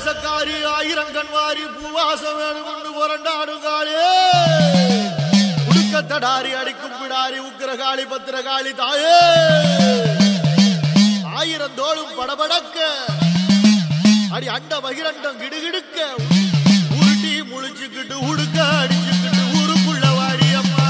வேசக்காரி ஆயிரங்கன்வாரி பூவாசம் வேணும் கொண்டு புரண்டாடுங்காளே உடுக்கத்தடாரி அடிக்கும் பிடாரி உக்கிரகாளி பத்திரகாளி தாயே ஆயிரம் தோளும் படபடக்க அடி அண்ட பகிரண்டம் கிடுகிடுக்க உருட்டி முழிச்சுக்கிட்டு உடுக்க அடிச்சுக்கிட்டு ஊருக்குள்ள வாடி அம்மா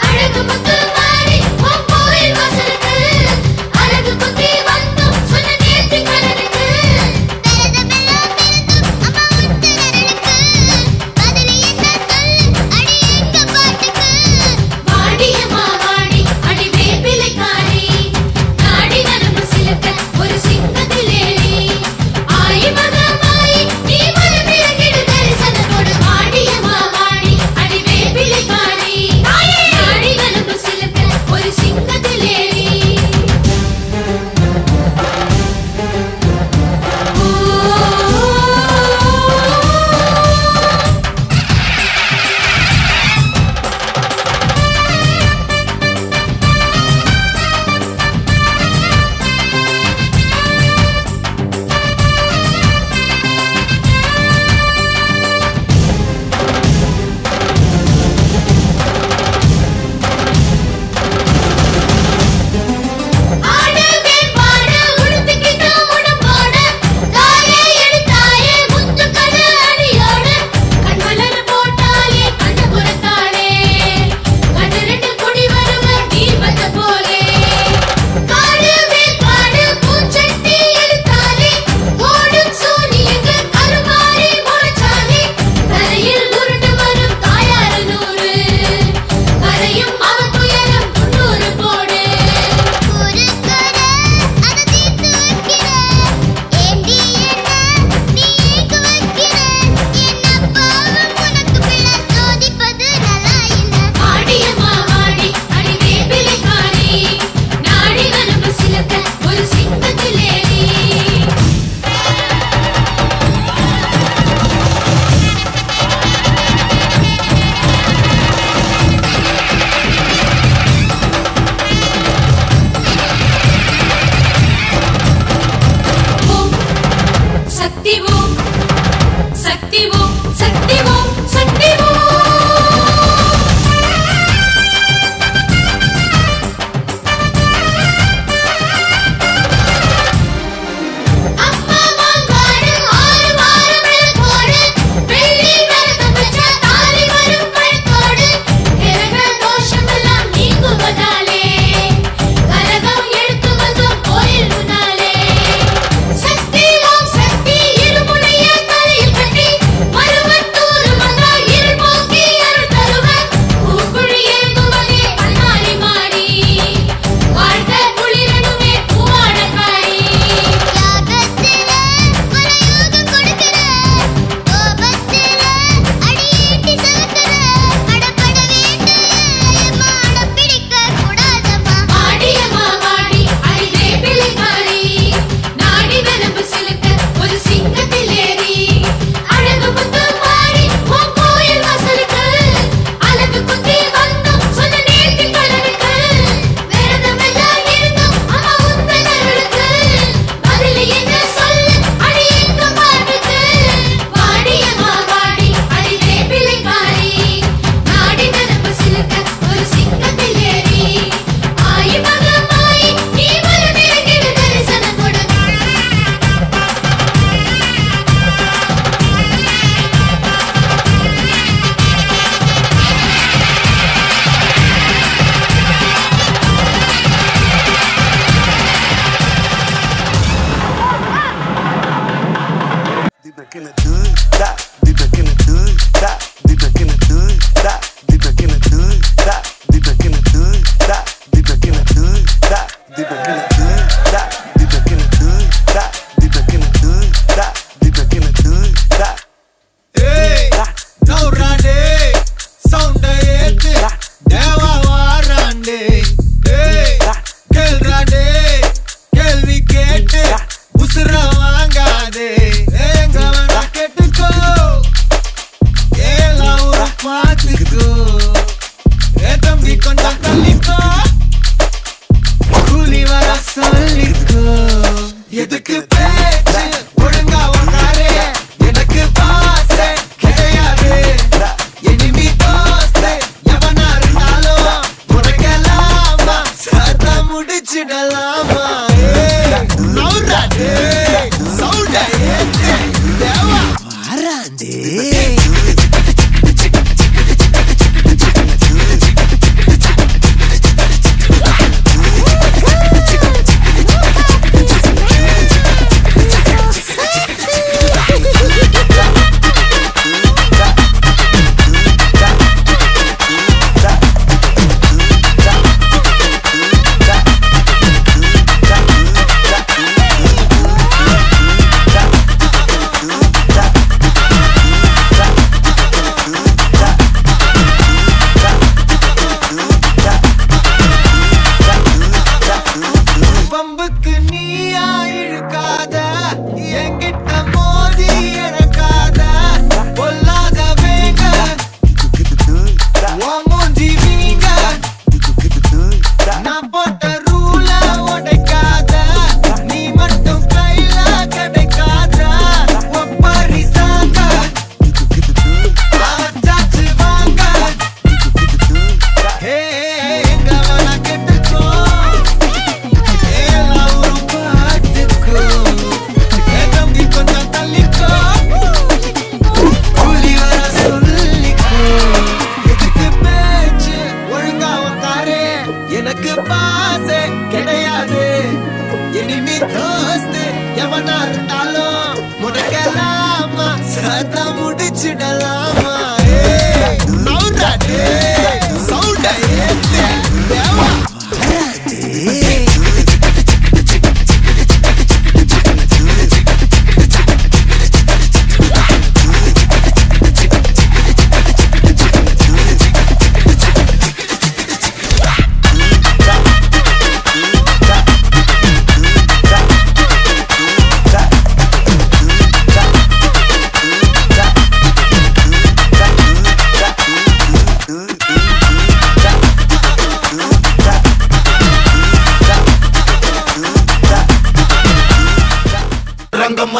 அழகு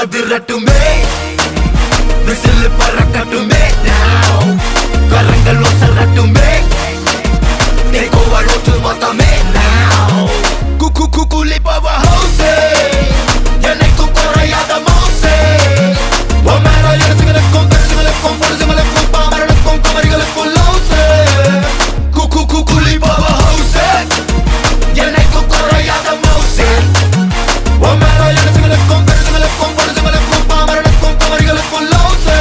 அதிரட்டுமே விசில் பறக்கட்டுமே now கரங்கள் ஒசரட்டுமே தேக்கோ அழுத்து மொத்தமே now குலி பவர் ஹவுஸே என்னைக்கும் குறையாத மவுசே உன் மேல எழுசுகளுக்கும் பெருசுகளுக்கும் பொருசுகளுக்கும் பாமரனுக்கும் குமரிகளுக்கும் லவுசே குலி பவர் ஹவுஸே என்னைக்கும் குறையாத மவுசே உன் மேல எழுசுகளுக்கும் பெருசுகளுக்கும் பொருசுகளுக்கும் பாமரனுக்கும் குமரிகளுக்கும் லவுசே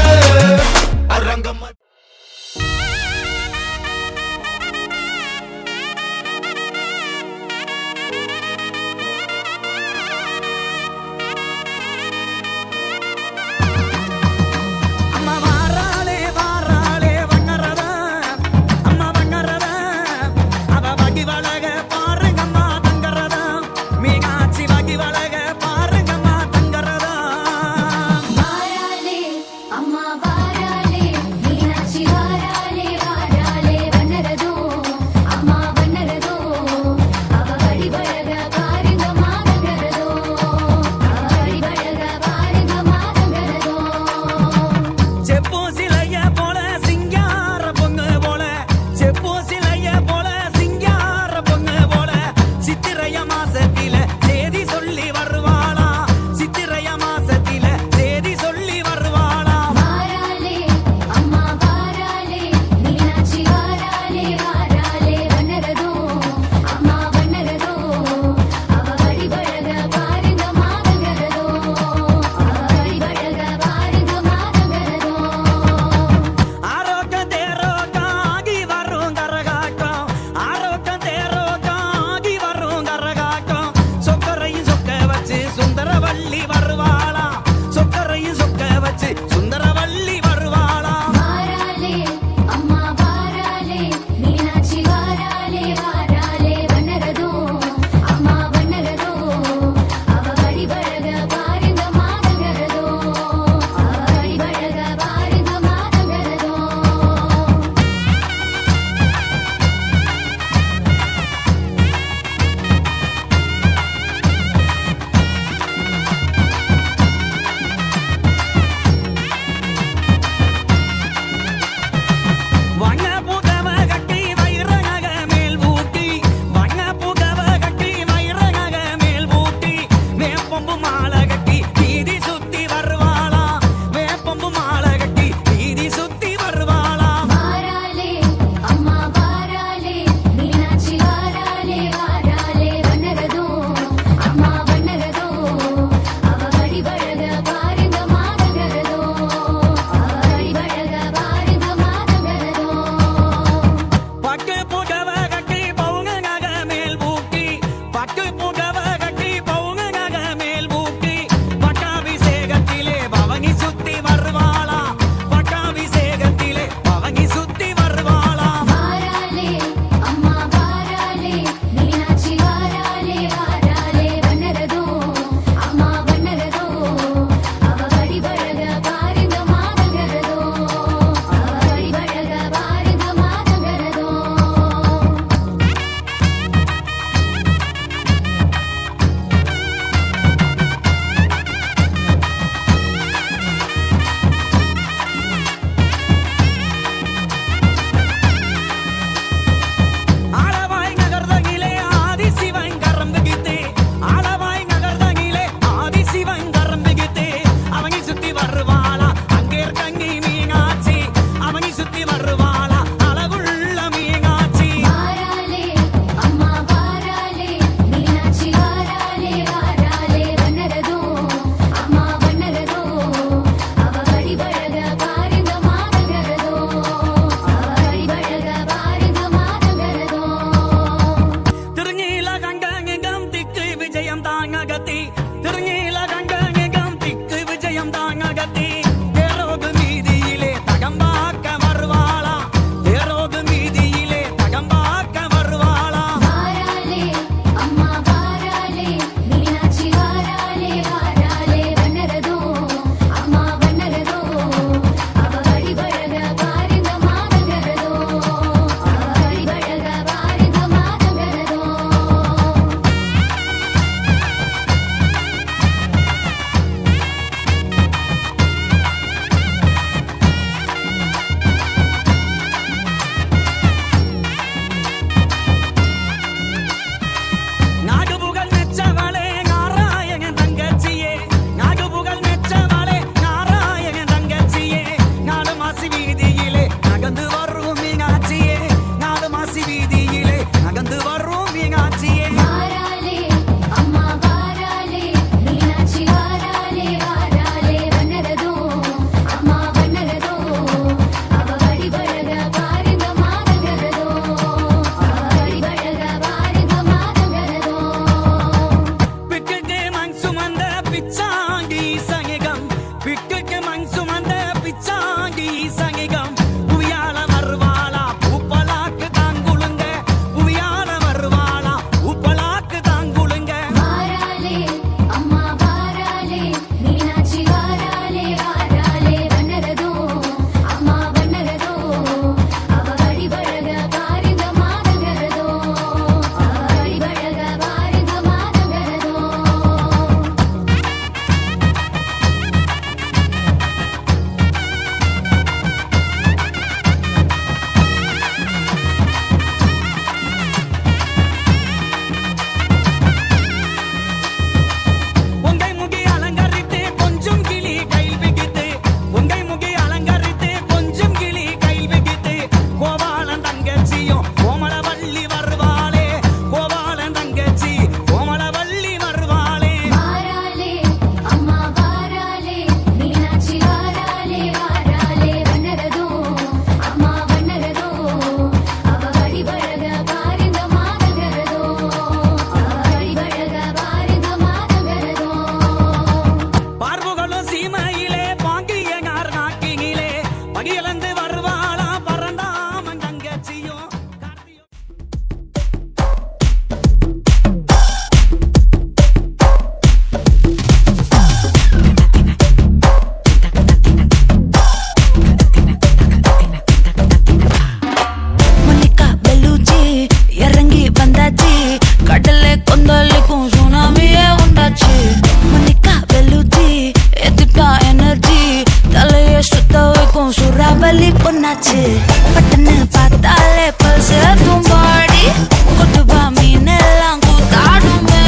கண்ணு பார்த்தாலே பல்ஸ் தும்பாடி கொட்டுவா மீன் எல்லாம் கூத்தாடுமே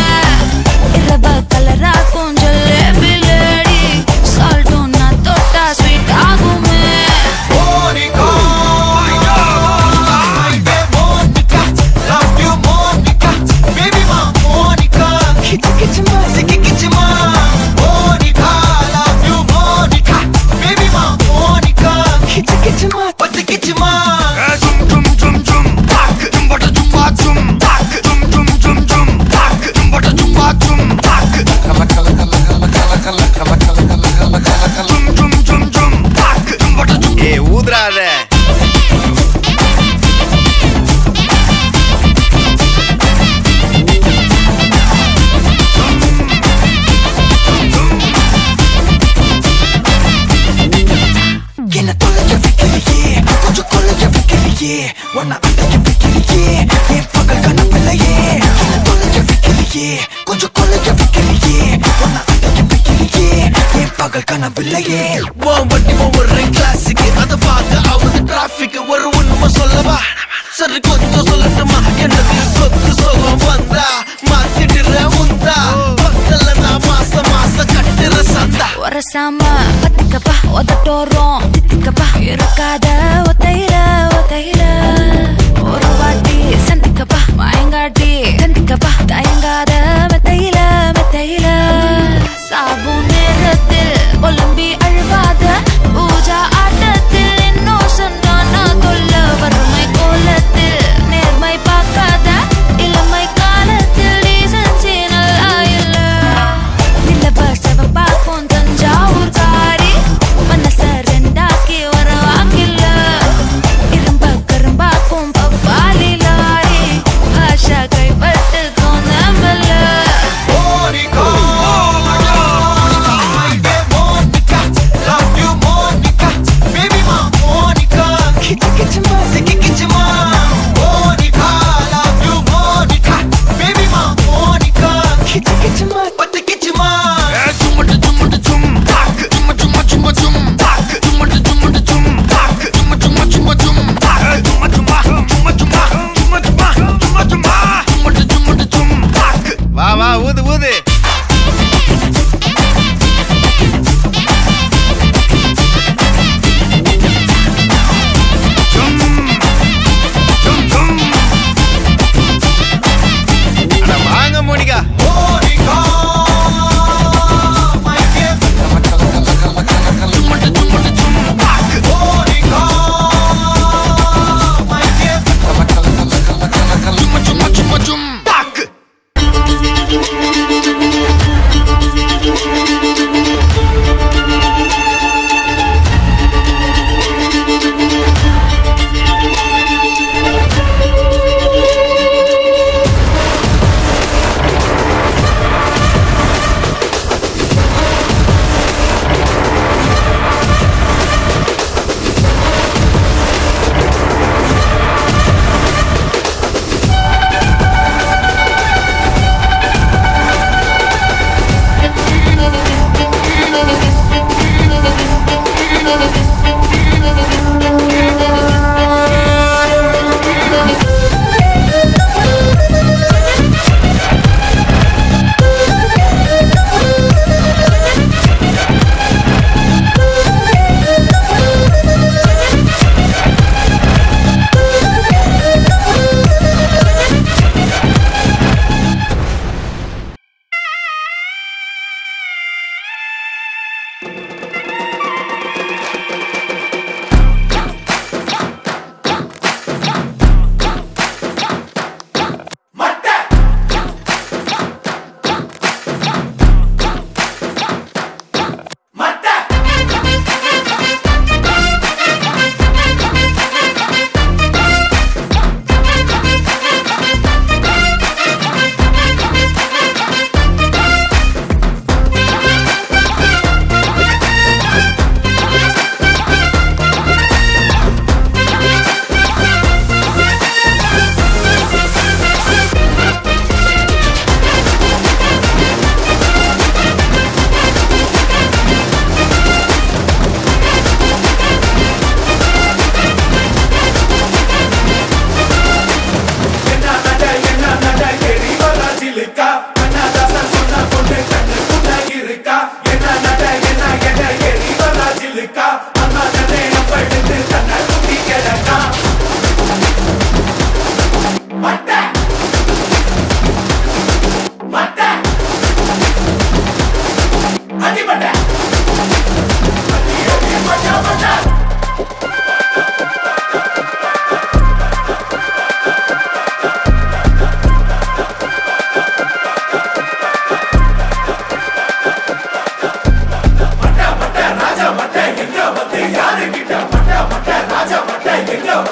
இரவ கலரா கொஞ்சம் லேடி சால்ட்டும் நான் தொட்டா ஸ்வீட் ஆகுமே ஊதுறாத என்ன தொலைய வைக்கலையே கொஞ்சம் கொலைய வைக்கலையே உன்னை அடைய வைக்கலையே என் பகல் கனவில்லையே என்ன தொலைய வைக்கலையே கொஞ்சம் கொலைய வைக்கலையே உன்னை அடைய வைக்கலையே என் பகல் கனவில்லையே வண்டி ஒவ்வொரு கிளாஸுக்கு அதை பார்க்க ஆகுது டிராபிக் ஒரு உண்மை சொல்லவா சரி கொஞ்சம் சொல்லட்டுமா என்னது சொத்து சோகம் வந்தா மாத்திடுற உந்தா பக்கத்துல நான் மாசம் கட்டுற சந்தா ஒரசாம பத்திக்கப்பா ஒதட்டோரம் தித்திக்கப்பா இருக்காத ஒத்தையில ஒரு வாட்டி சந்திக்கப்பா மயங்காட்டி சந்திக்கப்பா தயங்காத மெத்தையில சாபு நேரத்தில் ஒலிம்பி அழுவாத பூஜா ஆட்டத்தில் இன்னும் சொன்னானா தொல்ல வறுமை கோலத்தில் நேர்மை பார்க்காத இளமை காலத்தில் டீசன்சி நல்லா இல்ல நிலவ செவப்பாக்கும் தஞ்சாவூர் காரி மனச ரெண்டாக்கி வர வாக்கில்ல இரும்ப கரும்பாக்கும் பப்பாலி லாரி பாஷா கைப்பட்டுக்கும் நம்பல வா வா ஊது ஊது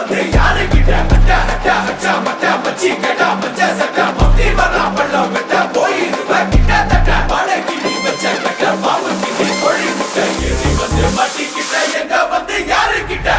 வந்து யாரு கிட்ட அட்டா அட்டா அச்சா மட்டா மச்சி கேட்டா மச்சா சட்டா மப்தி வரா பள்ளம் வெட்ட போயிருவ கிட்ட தட்ட பாட கிளி வச்ச கட்ட பாவு கிளி கோழி முட்டை ஏறி வந்து மாட்டி கிட்ட எங்க வந்து யாரு கிட்ட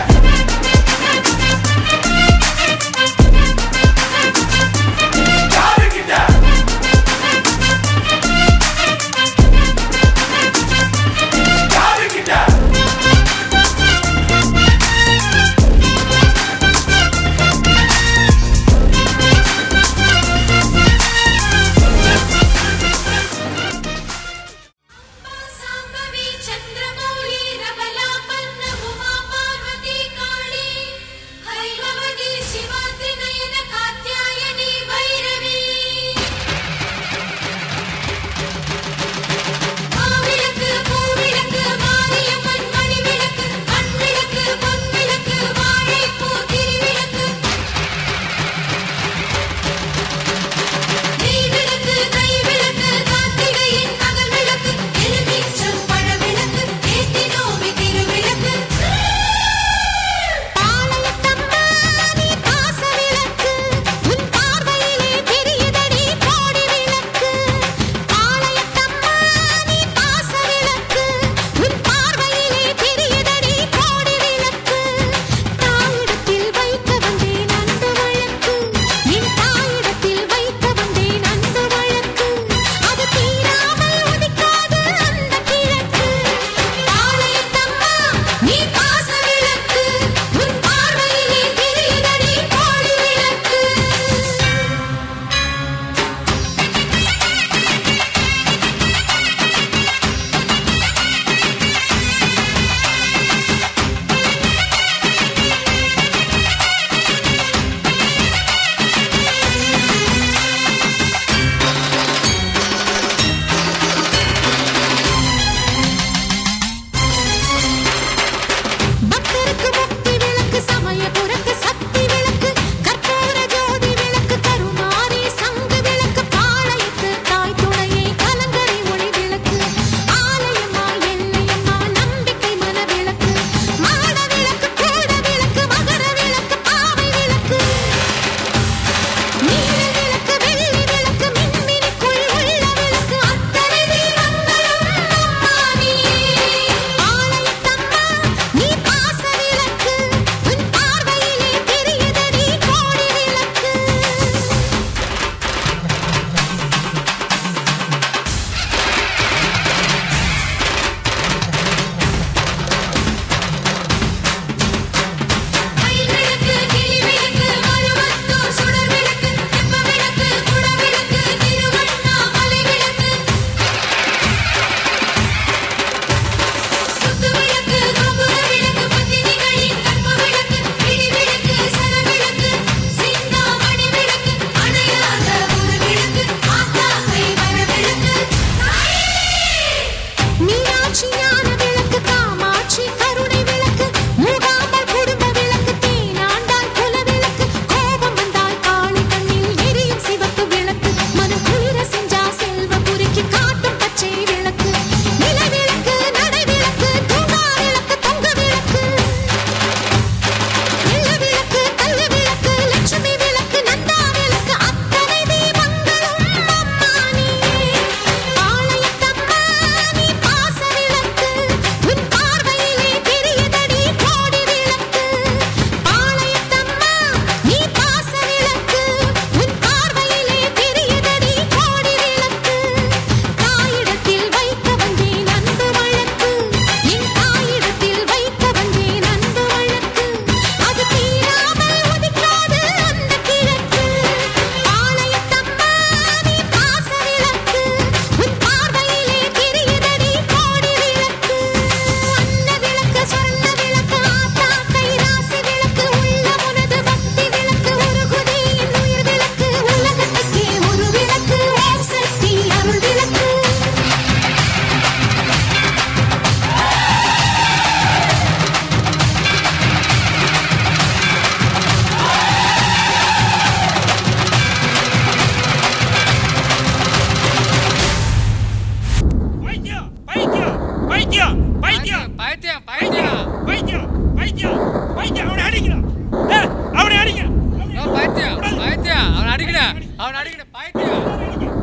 அவன் அடிக்கிற பைத்தியம்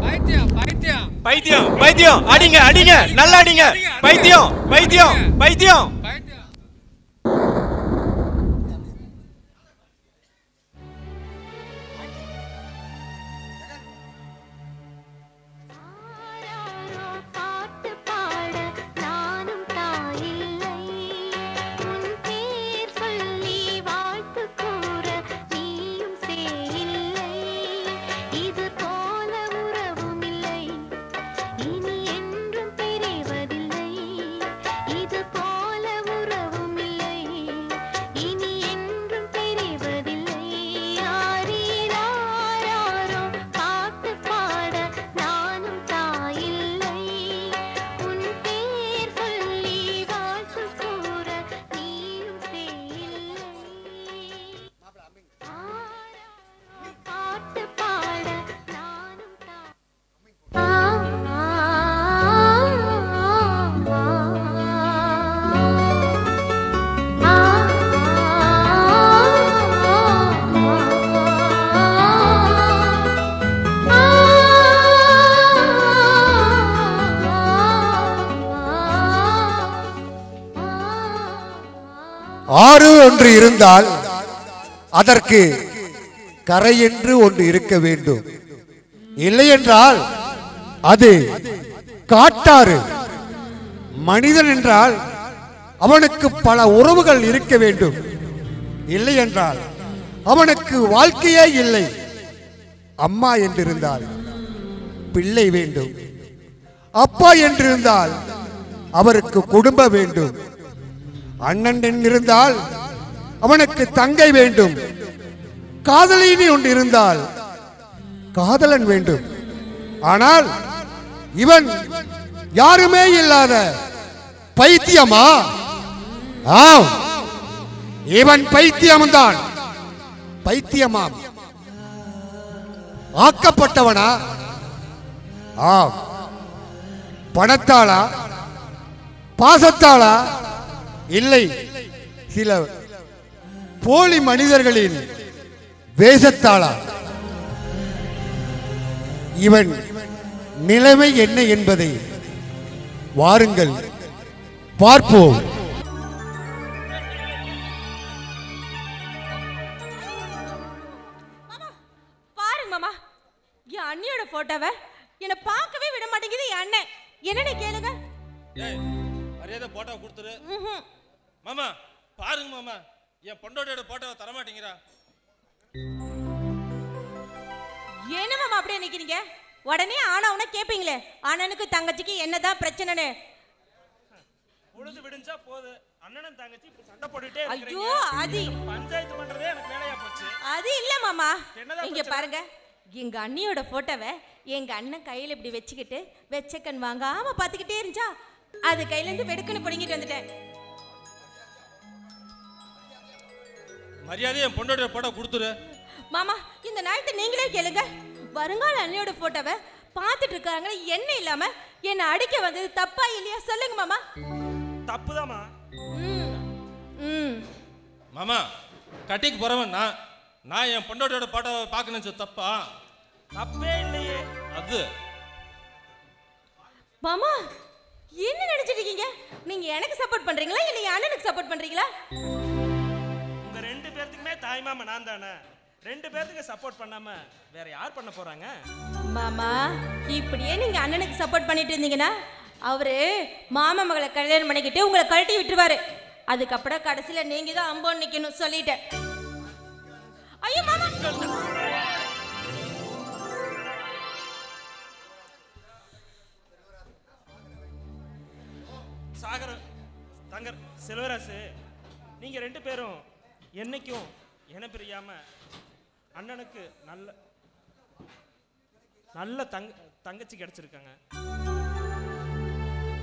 பைத்தியம் பைத்தியம் பைத்தியம் பைத்தியம் அடிங்க அடிங்க நல்லா அடிங்க பைத்தியம் பைத்தியம் பைத்தியம் பைத்தியம். ஆறு ஒன்று இருந்தால் அதற்கு கரை என்று ஒன்று இருக்க வேண்டும். இல்லை என்றால் அது காட்டாறு. மனிதன் என்றால் அவனுக்கு பல உறவுகள் இருக்க வேண்டும். இல்லை என்றால் அவனுக்கு வாழ்க்கையே இல்லை. அம்மா என்றிருந்தால் பிள்ளை வேண்டும். அப்பா என்றிருந்தால் அவருக்கு குடும்பம் வேண்டும். அண்ணன் என்றிருந்தால் அவனுக்கு தங்கை வேண்டும். காதலினி ஒன்று இருந்தால் காதலன் வேண்டும். ஆனால் இவன் யாருமே இல்லாத பைத்தியமா? ஆம், இவன் பைத்தியம்தான். பைத்தியமாம். ஆக்கப்பட்டவனா? ஆம். பணத்தாளா? பாசத்தாளா? இல்லை, சில போலி மனிதர்களின் வேஷத்தாளா? இவன் நிலைமை என்ன என்பதை வாருங்கள் பார்ப்போம். பாருங்க மாமா, என் அண்ணியோட போட்டோவை என்ன பார்க்கவே விட மாட்டேங்குது என் அண்ணன். என்னன்னு கேளுங்க. மரியாதை போட்டோ கொடுத்துரு. மாமா பாருங்க மாமா, என் பொண்டோட போட்டோவை தர மாட்டேங்கிறா. என்ன மாமா அப்படியே நிக்கிறீங்க? உடனே ஆனவன கேப்பீங்களே, அண்ணனுக்கு தங்கச்சிக்கு என்னதான் பிரச்சனைன்னு. பொழுது விடிஞ்சா போது, அண்ணனும் தங்கச்சி இப்ப சண்டை போட்டுட்டே ஐயோ, அது பஞ்சாயத்து பண்றதே எனக்கு வேலையா போச்சு. அது இல்ல மாமா, இங்க பாருங்க, எங்க அண்ணியோட போட்டோவை எங்க அண்ணன் கையில இப்படி வச்சுக்கிட்டு வெச்ச கண் வாங்காம பாத்துக்கிட்டே இருந்துச்சா, அது கையில இருந்து வெடுக்குன்னு பிடிங்கிட்டு வந்துட்டேன். மரியாதை என் பொண்டோட போட்டோ கொடுத்துரு. மாமா, இந்த நாயத்தை நீங்களே கேளுங்க. வருங்கால அண்ணியோட போட்டோவை பார்த்துட்டு இருக்காங்க, என்ன இல்லாம என்ன அடிக்க வந்தது தப்பா இல்லையா சொல்லுங்க மாமா. தப்புதாமா. மாமா, கட்டிக்கு போறவன் நான் என் பொண்டோட போட்டோவை பார்க்கணும் தப்பா? தப்பே இல்லையே. அது மாமா என்ன நினைச்சிட்டு இருக்கீங்க? நீங்க எனக்கு சப்போர்ட் பண்றீங்களா இல்ல என் அண்ணனுக்கு சப்போர்ட் பண்றீங்களா? உங்க ரெண்டு பேர்த்துக்குமே தாய் மாமா நான் தானே. ரெண்டு பேர்த்துக்கு சப்போர்ட் பண்ணாம வேற யார் பண்ண போறாங்க? மாமா, இப்படியே நீங்க அண்ணனுக்கு சப்போர்ட் பண்ணிட்டு இருந்தீங்கன்னா அவரு மாமா மகளை கல்யாணம் பண்ணிக்கிட்டு உங்களை கழட்டி விட்டுருவாரு. அதுக்கப்புறம் கடைசியில நீங்க தான் அம்போன்னு நிக்கணும் சொல்லிட்டேன். ஐயோ மாமா, சாகர் தங்கர் செல்வராசு, நீங்க ரெண்டு பேரும் என்னைக்கும் என பிரியாம அண்ணனுக்கு நல்ல நல்ல தங்கச்சி கிடைச்சிருக்காங்க.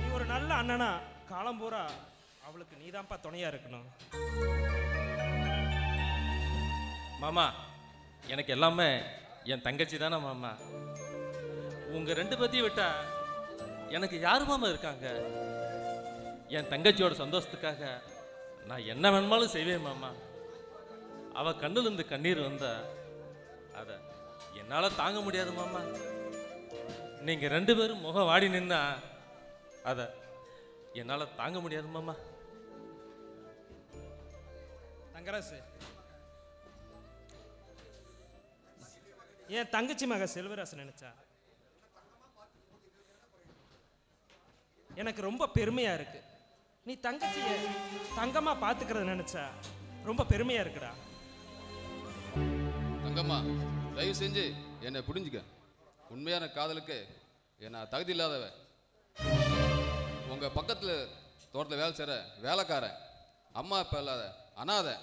நீ ஒரு நல்ல அண்ணனா காலம் பூரா அவளுக்கு நீதான்ப்பா துணையா இருக்கணும். மாமா, எனக்கு எல்லாமே என் தங்கச்சி தானே மாமா. உங்க ரெண்டு பத்தியும் விட்டா எனக்கு யாரு மாமா இருக்காங்க? என் தங்கச்சியோட சந்தோஷத்துக்காக நான் என்ன வேணுமாலும் செய்வேன் மாமா. அவ கண்ணுல இருந்து கண்ணீர் வந்தா அத என்னால தாங்க முடியாது மாமா. நீங்க 2 பேரும் முகம் வாடி நின்னா அத என்னால தாங்க முடியாது மாமா. தங்கராசு, என் தங்கச்சி மக செல்வராசன் நினைச்சா எனக்கு ரொம்ப பெருமையா இருக்கு. நீ தங்கச்சிய தங்கம்மா பாத்துக்கிறத நினைச்சா ரொம்ப பெருமையா இருக்குடா. தங்கம்மா, தயவு செஞ்சு என்னை புரிஞ்சுக்க. உண்மையான காதலுக்கு என்ன தகுதி இல்லாதவ. உங்க பக்கத்துல தோட்டத்தில் வேலை செய்கிற வேலைக்காரன், அம்மா அப்பா இல்லாத அனாதை,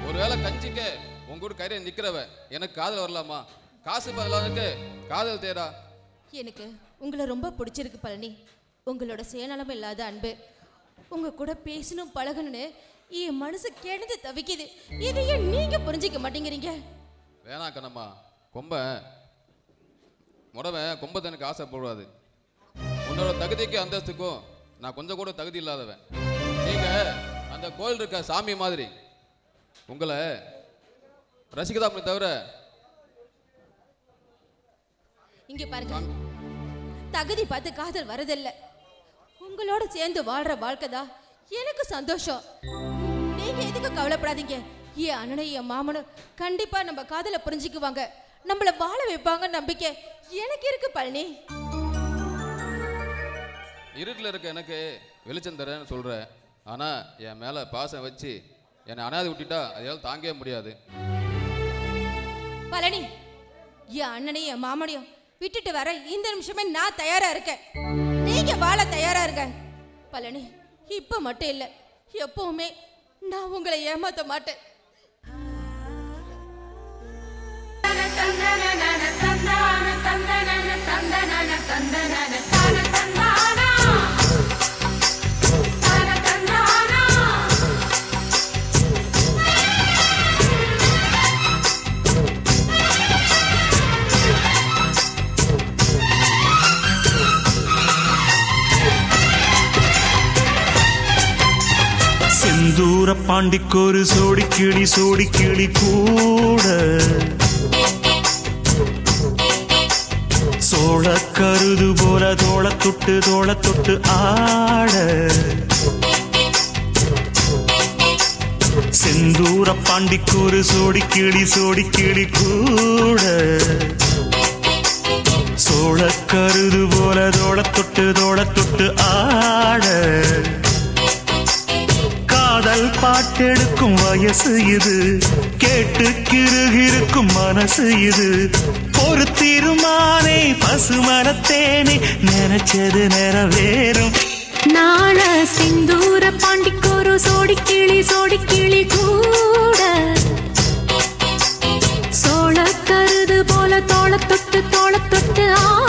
ஒரு வேளை கஞ்சிக்க உங்க கூட கையில நிக்கிறவ. எனக்கு காதல் வரலாமா? காசு பதிலானுக்கு காதல் தேடா. எனக்கு உங்களை ரொம்ப பிடிச்சிருக்கு பழனி. உங்களோட சுயநலம் இல்லாத அன்பு, உங்க கூட பேசணும் பழகணும்னு என் மனசு கிடந்து தவிக்குது. இதையே நீங்க புரிஞ்சிக்க மாட்டேங்கிறீங்க. வேணா கண்ணம்மா, முடவன் கொம்பத்தை எனக்கு ஆசைப்படாது. உன்னோட தகுதிக்கு அந்தஸ்துக்கும் நான் கொஞ்சம் கூட தகுதி இல்லாதவன். நீங்க அந்த கோயில் இருக்க சாமி மாதிரி. உங்களை ரசிகதாமே தவிர. இங்க பாருங்க, தகுதி பார்த்து காதல் வரதில்லை. உங்களோட சேர்ந்து வாழ்ற வாழ்க்கை தான் எனக்கு சந்தோஷம். நீங்க எதுக்கு கவலைப்படாதீங்க. என் அண்ணனும் என் மாமனும் கண்டிப்பா நம்ம காதலை புரிஞ்சுக்குவாங்க, நம்மள வாழ வைப்பாங்க நம்பிக்கை எனக்கு இருக்கு பழனி. இருட்டில் இருக்க எனக்கு வெளிச்சம் தரேன்னு சொல்ற. ஆனா என் மேல பாசம் வச்சு என்னை அனாதை விட்டுட்டா அதால தாங்கவே முடியாது. பழனி, என் அண்ணனையும் என் மாமனையும் விட்டுட்டு வர இந்த நிமிஷமே நான் தயாரா இருக்கேன். நீங்க வாழ தயாரா இருங்க பழனி. இப்ப மட்டும் இல்ல, எப்பவுமே நான் உங்களை ஏமாத்த மாட்டேன். செந்தூர பாண்டிக்கொரு சோடி கிளி கூட சோழ கருது போல தோள தொட்டு ஆட. செந்தூர பாண்டிக்கொரு சோடி கிளி கூட சோழ கருது போல தோள தொட்டு ஆட. காதல் பாட்டெடுக்கும் வயசு இது, கேட்டு கிருகிருக்கும் மனசு இது. ஒரு தீர்மானே பசுமரத்தேனே, நினைச்சது நிறைவேறும். நாள சிந்தூர பாண்டிக்கொரு சோடி கிளி கூட சோழ கருது போல தோள தொட்டு ஆட.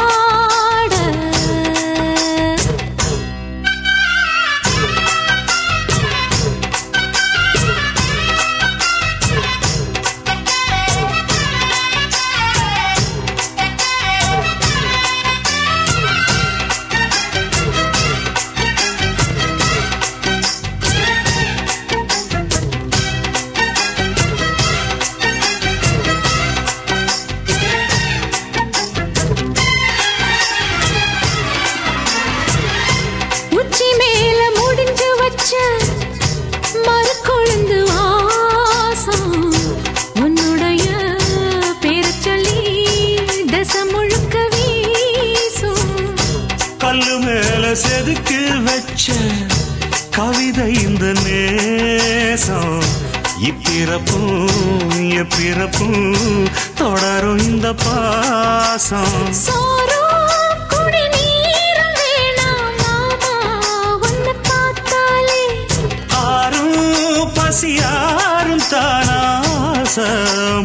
மறுக்கொழுந்து வாசம் உன்னுடைய பேர சொல்லி தச முழுக்க வீசும். கல்லு மேல செதுக்கு வச்ச கவிதை இந்த நேசம். இப்பிறப்பும் எப்பிறப்பும் தொடரும் இந்த பாசம். யாரும் தானாச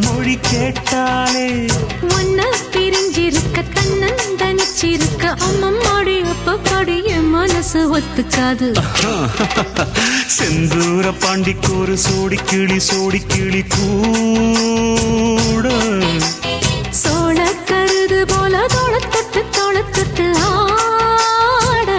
மொழி கேட்டாலே ஒன்ன பிரிஞ்சிருக்க தன்னந்தனிச்சிருக்க அம்மம்மாடி அப்பப்பாடி என் மனசு ஒத்துக்காது. செந்தூர பாண்டிக்கொரு சோடி கிளி கூட சோழ கருது போல தோள தொட்டு ஆட.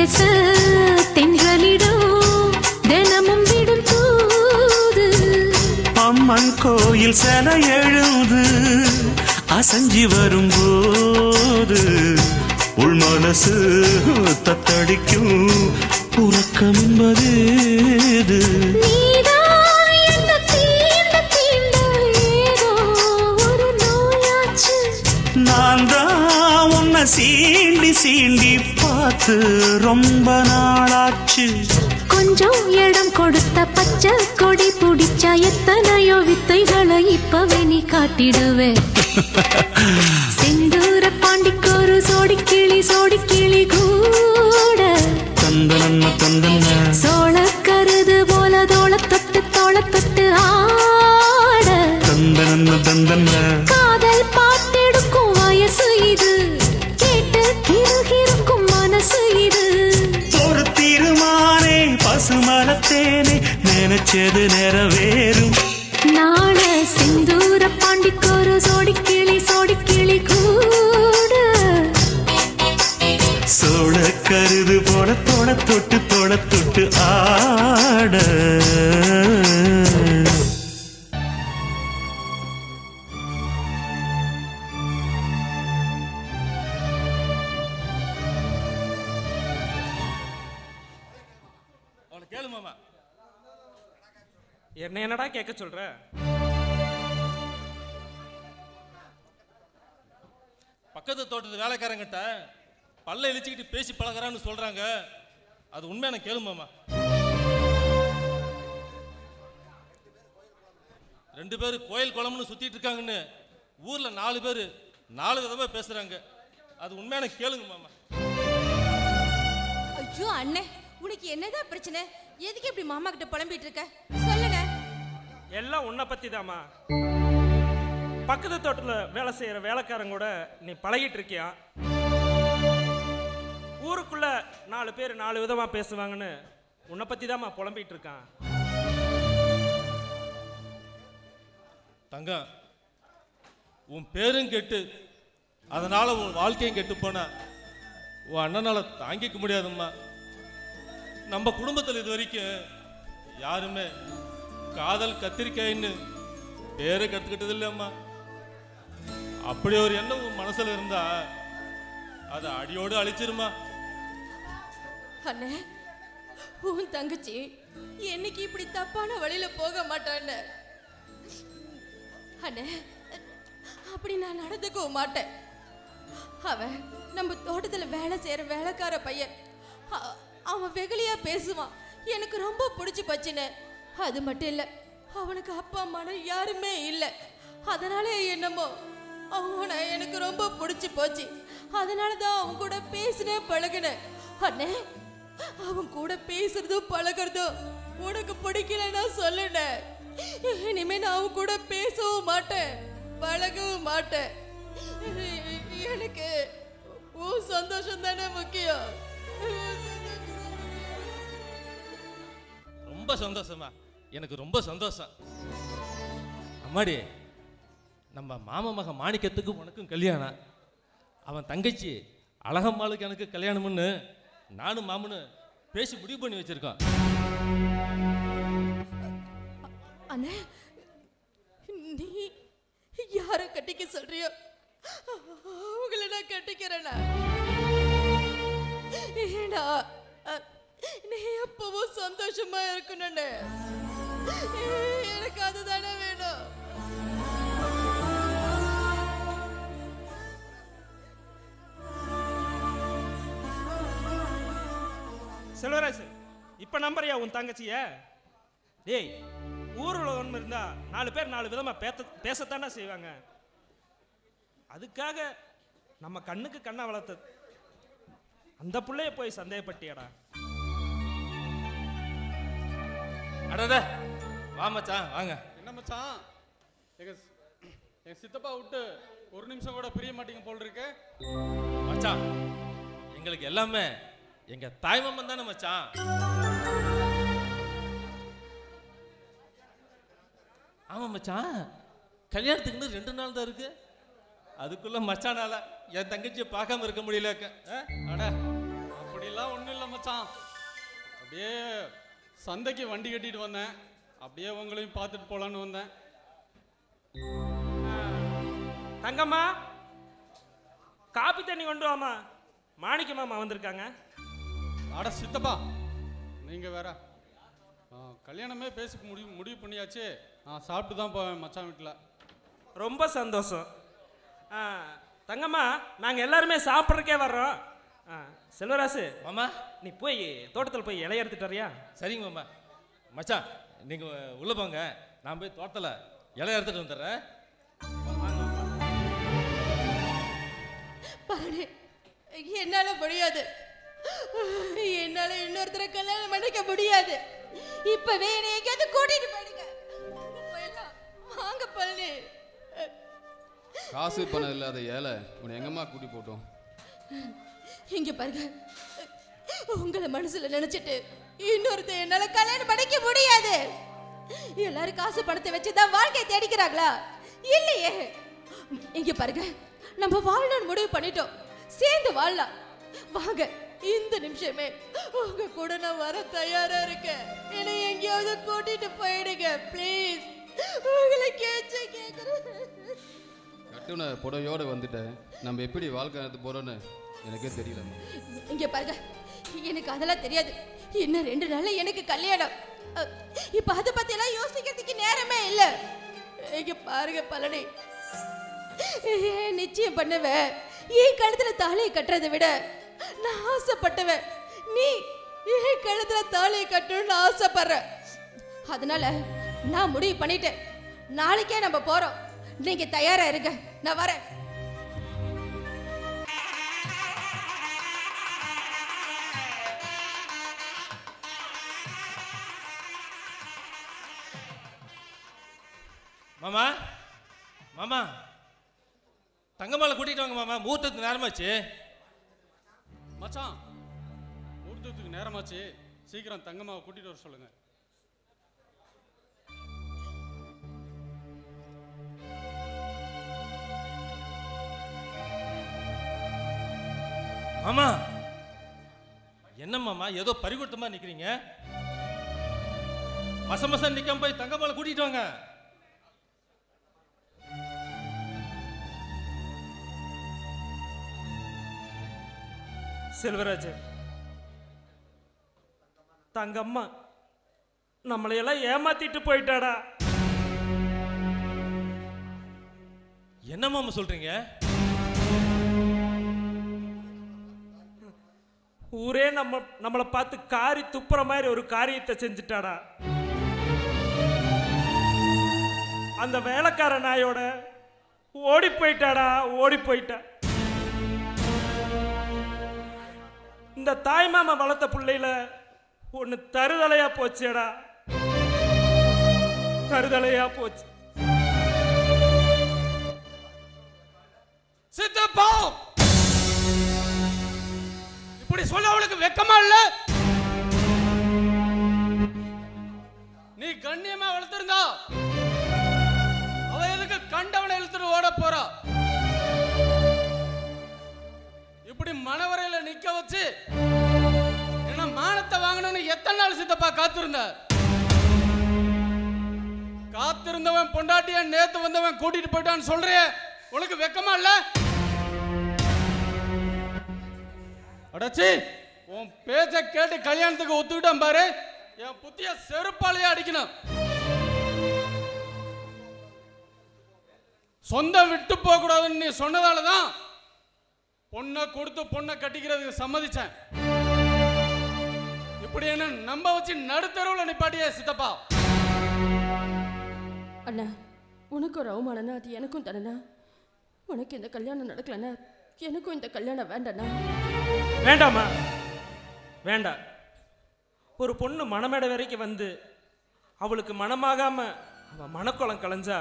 பேச தென்றலிடம் தினமும் விடும் தூது. அம்மன் கோயில் சில எழுது அசஞ்சி வரும்போது உள் மனசு தத்தடிக்கும் உறக்கம் என்பது நான் தான் உன்னை சீண்டி சீண்டி பார்த்து ரொம்ப நாளாச்சு. கொஞ்சம் இடம் கொடுத்த பச்சை கொடி பிடிச்சா எத்தனையோ வித்தைகளை இப்பவே நீ காட்டிடுவே. செந்தூர பாண்டிக்கொரு சோடி கிளி கூட தந்தன தந்தன சோழ கருது போல தோள தொட்டு ஆட தந்தன தந்தன காதல் பாட்டெடுக்கும் வயசு இது, கேட்டு கிருகிருக்கும் மனசு இது. ஒரு தீர்மானே பசுமலத்தேனே நினைச்சது நிறைவேறும். நாள செந்தூர பாண்டிக்கொரு சோடி கிளி கூட சோழ கருது போல தொட தொட்டு ஆட. கேளு மாமா. என்னடா கேட்க சொல்ற? பக்கத்து தோட்டத்து வேலைக்காரங்கிட்ட பல்ல இழிச்சுக்கிட்டு பேசி பழகிறான்னு சொல்றாங்க. அது உண்மையான கேளு மாமா. 2 பேர் கோயில் குளம்னு சுத்திட்டு இருக்காங்கன்னு ஊர்ல 4 பேர் 4 விதமா பேசுறாங்க. அது உண்மையான கேளுங்க மாமா. ஐயோ அண்ணே, உனக்கு என்னதான் பிரச்சனை? எதுக்கு இப்படி மாமா கிட்ட புலம்பிட்டு இருக்க? சொல்லுங்க. எல்லாம் உன்னை பத்தி தாமா. பக்கத்து தோட்டத்தில் வேலை செய்யற வேலைக்காரங்க கூட நீ பழகிட்டு இருக்கியா? ஊருக்குள்ள 4 பேர் 4 விதமா பேசுவாங்கன்னு உன்னை பத்தி தாமா புலம்பிட்டு இருக்கான். தங்கம், உன் பேரும் கெட்டு அதனால உன் வாழ்க்கையும் கெட்டு போனா உன் அண்ணனால தாங்கிக்க முடியாதும்மா. நம்ம குடும்பத்தில் இது வரைக்கும் யாருமே காதல் கத்திரிக்காயின்னு பேரை கத்துக்கிட்டது இல்லையம்மா. அப்படி ஒரு எண்ணம் உன் மனசுல இருந்தா அதை அடியோடு அழிச்சிருமா. அண்ணே, உன் தங்கச்சி என்னைக்கு இப்படி தப்பான வழியில போக மாட்டான்னு அண்ணே, அப்படி நான் நடந்துக்கவும் மாட்டேன். அவன் நம்ம தோட்டத்துல வேலை செய்யற வேலைக்கார பையன். அவன் வெகுளியா பேசுவான், எனக்கு ரொம்ப பிடிச்சு போச்சுன்னு. அது மட்டும் இல்ல, அவனுக்கு அப்பா அம்மான யாருமே இல்லை. அதனால என்னமோ அவனை எனக்கு ரொம்ப பிடிச்சு போச்சு. அதனாலதான் அவன் கூட பேசினேன் பழகினேன். அண்ணே, அவன் கூட பேசுறதும் பழகிறதும் உனக்கு பிடிக்கலன்னா சொல்லுன. இனிமே நான் அவன் கூட பேசவும் மாட்டேன், பழகவும் மாட்டேன். எனக்கு உன் சந்தோஷம் தானே முக்கியம். ரொம்ப சந்தோஷமா, எனக்கு ரொம்ப சந்தோஷம். அம்மாடி, நம்ம மாமா மக மாணிக்கத்துக்கு உனக்கும் கல்யாணம், அவன் தங்கச்சி அழகம்மாளுக்கு எனக்கு கல்யாணம்னு நானும் மாமனு பேசி முடிவு பண்ணி வச்சிருக்கோம். அண்ணே, நீ யார கட்டிக்க சொல்றியோ அவங்கள நான் கட்டிக்கிறேனா? ஏடா, நீ எப்பவும் சந்தோஷமா இருக்கணும்னு எனக்கு அதுதானே வேணும். செல்வராஜ், இப்ப நம்புறியா உன் தங்கச்சிய? டேய், ஊர் உலகம் இருந்தா 4 பேர் 4 விதமா பேசத்தானே செய்வாங்க. அதுக்காக நம்ம கண்ணுக்கு கண்ணா வளர்த்தது அந்த புள்ளைய போய் சந்தேகப்பட்டியடா. அடடா, வா மச்சான், வாங்க. என்ன மச்சான், எங்க சித்தப்பா விட்டு ஒரு நிமிஷம் கூட பிரிய மாட்டீங்க போல் இருக்கு. மச்சான், எங்களுக்கு எல்லாமே எங்க தாய்மாமன் தானே மச்சான். ஆமா மச்சான், கல்யாணத்துக்குன்னு 2 நாள் தான் இருக்கு. அதுக்குள்ள மச்சானால என் தங்கச்சியை பார்க்காம இருக்க முடியல. அட, அப்படி அப்படிலாம் ஒன்றும் இல்லை மச்சான். அப்படியே சந்தைக்கு வண்டி கட்டிட்டு வந்தேன். அப்படியே உங்களையும் பார்த்துட்டு போலான்னு வந்தேன். தங்கம்மா, காப்பி தண்ணி கொண்டு வாமா. மாணிக்க மாமா வந்திருக்காங்க. அட சித்தப்பா, நீங்க வேற. கல்யாணமே பேசி முடிவு பண்ணியாச்சு. சாப்பிட்டு தான் போவேன் மச்சான் வீட்டில். ரொம்ப சந்தோஷம். தங்கம்மா, நாங்கள் எல்லாருமே சாப்பிட்றக்கே வர்றோம். செல்வராசு மாமா, நீ போய் தோட்டத்தில் போய் இலைய எடுத்துட்டு வரியா? சரிங்க மாமா. மச்சான், நீங்கள் உள்ளே போங்க, நான் போய் தோட்டத்தில் இலைய எடுத்துட்டு வந்துடுறேன். பாரு, என்னால முடியாது. என்னால இன்னொருத்தரை கல்யாணம் பண்ணிக்க முடியாது. இப்பவே என்னை எங்கேயாவது கூட்டிட்டு போயிடுங்க. வாங்க பழனி. காசு பணம் இல்லாத ஏழை உன்னை எங்கம்மா கூட்டி போட்டோம்? இங்க பாருங்க, உங்களை மனசுல நினைச்சிட்டு இன்னொருத்த என்னால கல்யாணம் பண்ணிக்க முடியாது. எல்லாரும் காசு பணத்தை வச்சுதான் வாழ்க்கையை தேடிக்கிறாங்களா? இல்லையே. இங்க பாருங்க, நம்ம வாழணும்னு முடிவு பண்ணிட்டோம். சேர்ந்து வாழலாம். வாங்க, இந்த நிமிஷமே உங்க கூட நான் வர தயாரா இருக்கேன். என்னை எங்கேயாவது கூட்டிட்டு போயிடுங்க ப்ளீஸ். உங்களை கேட்கிறேன். கட்டுன புடவையோடு வந்துட்டேன். நம்ம எப்படி வாழ்க்கை நடத்த போறோன்னு எனக்கே தெரியல. இங்க பாருங்க, எனக்கு அதெல்லாம் தெரியாது. இன்னும் 2 நாள்ல எனக்கு கல்யாணம். இப்ப அதை பத்தி எல்லாம் யோசிக்கிறதுக்கு நேரமே இல்லை. இங்க பாருங்க பழனி, நிச்சயம் பண்ணுவேன். என் கழுத்துல தாலியை கட்டுறதை விட நான் ஆசைப்பட்டவன் நீ என் கழுத்துல தாலியை கட்டணும்னு ஆசைப்படுற. அதனால நான் முடிவு பண்ணிட்டேன். நாளைக்கே நம்ம போறோம். நீங்க தயாரா இருங்க, நான் வரேன். மாமா, மாமா, தங்கம்மாளை கூட்டிட்டு வாங்க மாமா. முகூர்த்தத்துக்கு நேரமாச்சு. மச்சான், முகூர்த்தத்துக்கு நேரமாச்சு. சீக்கிரம் தங்கம்மாவை கூட்டிட்டு வர சொல்லுங்க. மாமா, என்ன மாமா ஏதோ பறிகொடுத்தமா நிக்கிறீங்க? மசமசம் நிக்காம போய் தங்கம்மாளை கூட்டிட்டு வாங்க. செல்வராஜ், தங்கம்மா நம்மளையெல்லாம் ஏமாத்திட்டு போயிட்டாடா. என்ன மாமா சொல்றீங்க? ஊரே நம்மளை பார்த்து காரி துப்புற மாதிரி ஒரு காரியத்தை செஞ்சுட்டாடா. அந்த வேலைக்கார நாயோட ஓடி போயிட்டாடா, ஓடி போயிட்டா. இந்த தாய்மாமா வளர்த்த பிள்ளையில ஒன்னு தருதலையா போச்சேடா, தருதலையா போச்சு. சித்தப்பா, இப்படி சொல்ல அவளுக்கு வெக்கமா இல்ல? நீ கண்ணியமா வளர்த்திருந்தா அவ எதுக்கு கண்டவனை இழுத்துட்டு ஓட போறா? இப்படி மனவரையில நிக்க வச்சு என்ன மானத்தை வாங்கணும்னு எத்தனை நாள் சித்தப்பா காத்திருந்த? காத்திருந்தவன் பொண்டாட்டிய நேத்து வந்தவன் கூட்டிட்டு போயிட்டான்னு சொல்றிய, உனக்கு வெக்கமா இல்ல? அடச்சி, உன் பேச்ச கேட்டு கல்யாணத்துக்கு ஒத்துக்கிட்டான் பாரு, என் புத்திய செருப்பாலேயே அடிக்கணும். சொந்தம் விட்டு போக கூடாதுன்னு நீ சொன்னதாலதான் பொண்ணை கொடுத்து பொண்ணை கட்டிக்கிறதுக்கு சம்மதிச்சேன். இப்படி என்ன நம்ப வச்சு நடுத்தரவுல நிப்பாட்டிய சித்தப்பா. அண்ணா, உனக்கு ஒரு அவமானம்னா அது எனக்கும் தானே. உனக்கு இந்த கல்யாணம் நடக்கலன்னா எனக்கும் இந்த கல்யாணம் வேண்டாண்ணா. வேண்டாமா? வேண்டாம். ஒரு பொண்ணு மணமேடை வரைக்கும் வந்து அவளுக்கு மனமாகாம அவ மனக்குளம் கலைஞ்சா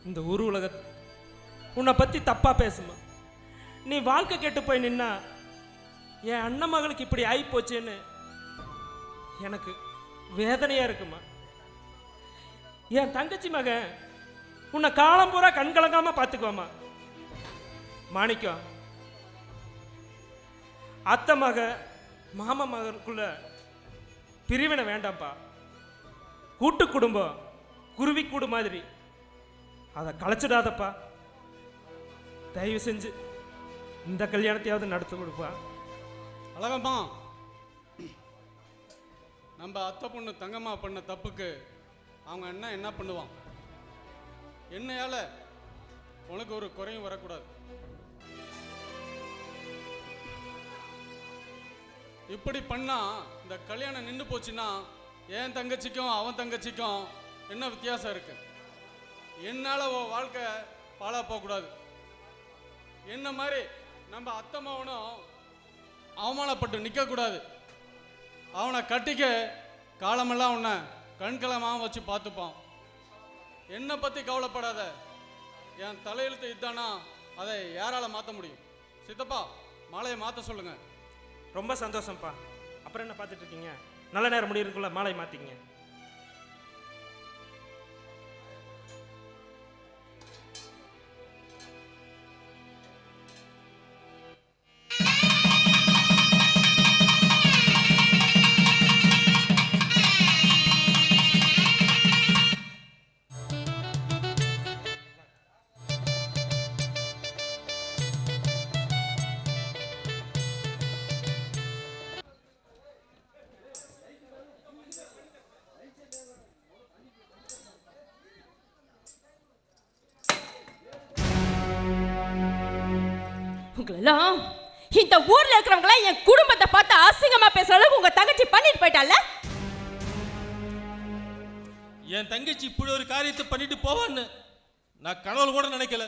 இந்த ஊர் உலக உன்னை பத்தி தப்பா பேசுமா. நீ வாழ்க்கை கெட்டு போய் நின்னா என் அண்ணன் மகளுக்கு இப்படி ஆகி போச்சேன்னு எனக்கு வேதனையா இருக்குமா. என் தங்கச்சி மகன் உன்னை காலம் பூரா கண் கலங்காம பார்த்துக்குவாமா. மாணிக்கம், அத்தை மக மாமா மகனுக்குள்ள பிரிவினை வேண்டாம்ப்பா. கூட்டு குடும்பம் குருவி கூடு மாதிரி, அதை கலைச்சிடாதப்பா. தயவு செஞ்சு இந்த கல்யாணத்தையாவது நடத்தி கொடுப்பா. அழகம்மா, நம்ம அத்தை பொண்ணு தங்கம்மா பண்ண தப்புக்கு அவங்க என்ன பண்ணுவான்? என்னையால உனக்கு ஒரு குறையும் வரக்கூடாது. இப்படி பண்ணா இந்த கல்யாணம் நின்று போச்சுன்னா என் தங்கச்சிக்கும் அவன் தங்கச்சிக்கும் என்ன வித்தியாசம் இருக்கு? என்னால் உன் வாழ்க்கை பாழா போகக்கூடாது. என்ன மாதிரி நம்ம அத்தம்மாவனும் அவமானப்பட்டு நிற்கக்கூடாது. அவனை கட்டிக்க காலமெல்லாம் உன்னை கண்கலமாக வச்சு பார்த்துப்பான். என்னை பற்றி கவலைப்படாத. என் தலையெழுத்து இதானா அதை யாரால் மாற்ற முடியும்? சித்தப்பா, மாலையை மாற்ற சொல்லுங்க. ரொம்ப சந்தோஷம்ப்பா. அப்புறம் என்ன பார்த்துட்டு இருக்கீங்க? நல்ல நேரம் முடியிருக்குள்ள மாலை மாற்றிங்க. உங்களெல்லாம் இந்த ஊர்ல இருக்கிறவங்கள என் குடும்பத்தை பார்த்து அசிங்கமா பேசுற அளவுக்கு உங்க தங்கச்சி பண்ணிட்டு போயிட்டால. என் தங்கச்சி இப்படி ஒரு காரியத்தை பண்ணிட்டு போவான்னு நான் கனவுல கூட நினைக்கல.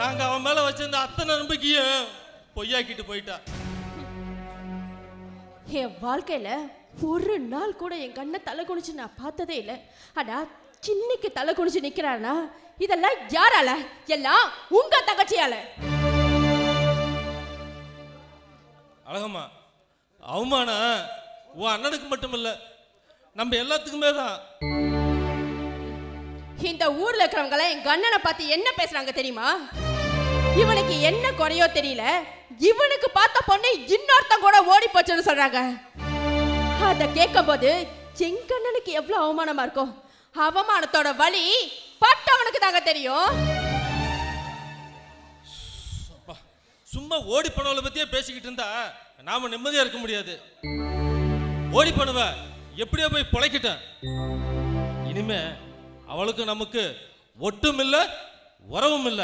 நாங்க அவன் மேல வச்சிருந்த அத்தனை நம்பிக்கைய பொய்யாக்கிட்டு போயிட்டா. என் வாழ்க்கையில ஒரு நாள் கூட என் கண்ணை தலை குனிச்சு நான் பார்த்ததே இல்லை. ஆனா சின்னிக்கு தலை குனிச்சு நிக்கிறானா இதெல்லாம் யாரால? எல்லாம் உங்க தங்கச்சியால. அழகம்மா, அவமானம் உன் அண்ணனுக்கு மட்டுமில்ல, நம்ம எல்லாத்துக்குமே தான். இந்த ஊர்ல இருக்கிறவங்க என் அண்ணனை பார்த்து என்ன பேசுறாங்க தெரியுமா? இவனுக்கு என்ன குறையோ தெரியல, இவனுக்கு பார்த்த பொண்ணு இன்னொருத்தன் கூட ஓடி போச்சுன்னு சொல்றாங்க. அத கேட்கும் போது எங்க அண்ணனுக்கு எவ்வளவு அவமானமா இருக்கும். அவமானத்தோட வலி பட்டவனுக்கு தாங்க தெரியும். சும்மா ஓடி போனவளை பத்தியே பேசிக்கிட்டு இருந்தா நாம நிம்மதியா இருக்க முடியாது. ஓடி போனவ எப்படியோ போய் பொழைக்கிட்டேன். இனிமே அவளுக்கு நமக்கு ஒட்டும் இல்ல, உறவும் இல்ல.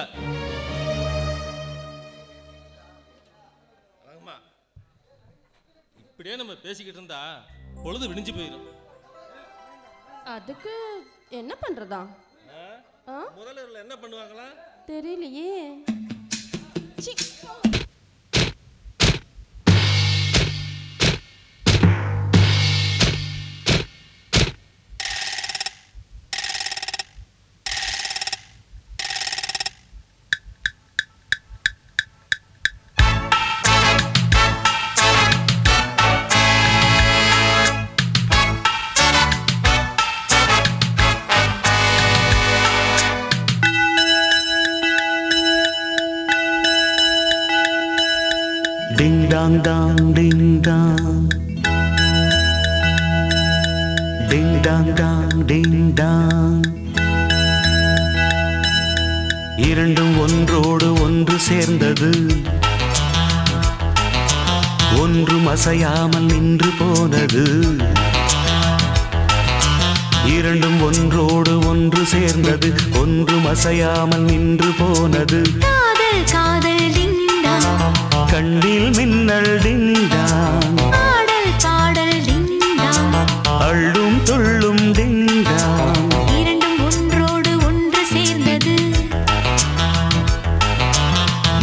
இப்படியே நம்ம பேசிக்கிட்டு இருந்தா பொழுது விடிஞ்சு போயிடும். அதுக்கு என்ன பண்றதா? முதல்ல என்ன பண்ணுவாங்களா தெரியலையே. Ding dong dong ding dong, ding dong dong ding dong. இரண்டும் ஒன்றோடு ஒன்று சேர்ந்தது, ஒன்றும் அசையாமல் நின்று போனது. இரண்டும் ஒன்றோடு ஒன்று சேர்ந்தது, ஒன்றும் அசையாமல் நின்று போனது. காதல் காதல் டிங் டாங், கண்ணில் மின்னல் டிங் டாங், பாடல் பாடல் டிங் டாங், அள்ளும் துள்ளும் டிங் டாங். இரண்டும் ஒன்றோடு ஒன்று சேர்ந்தது,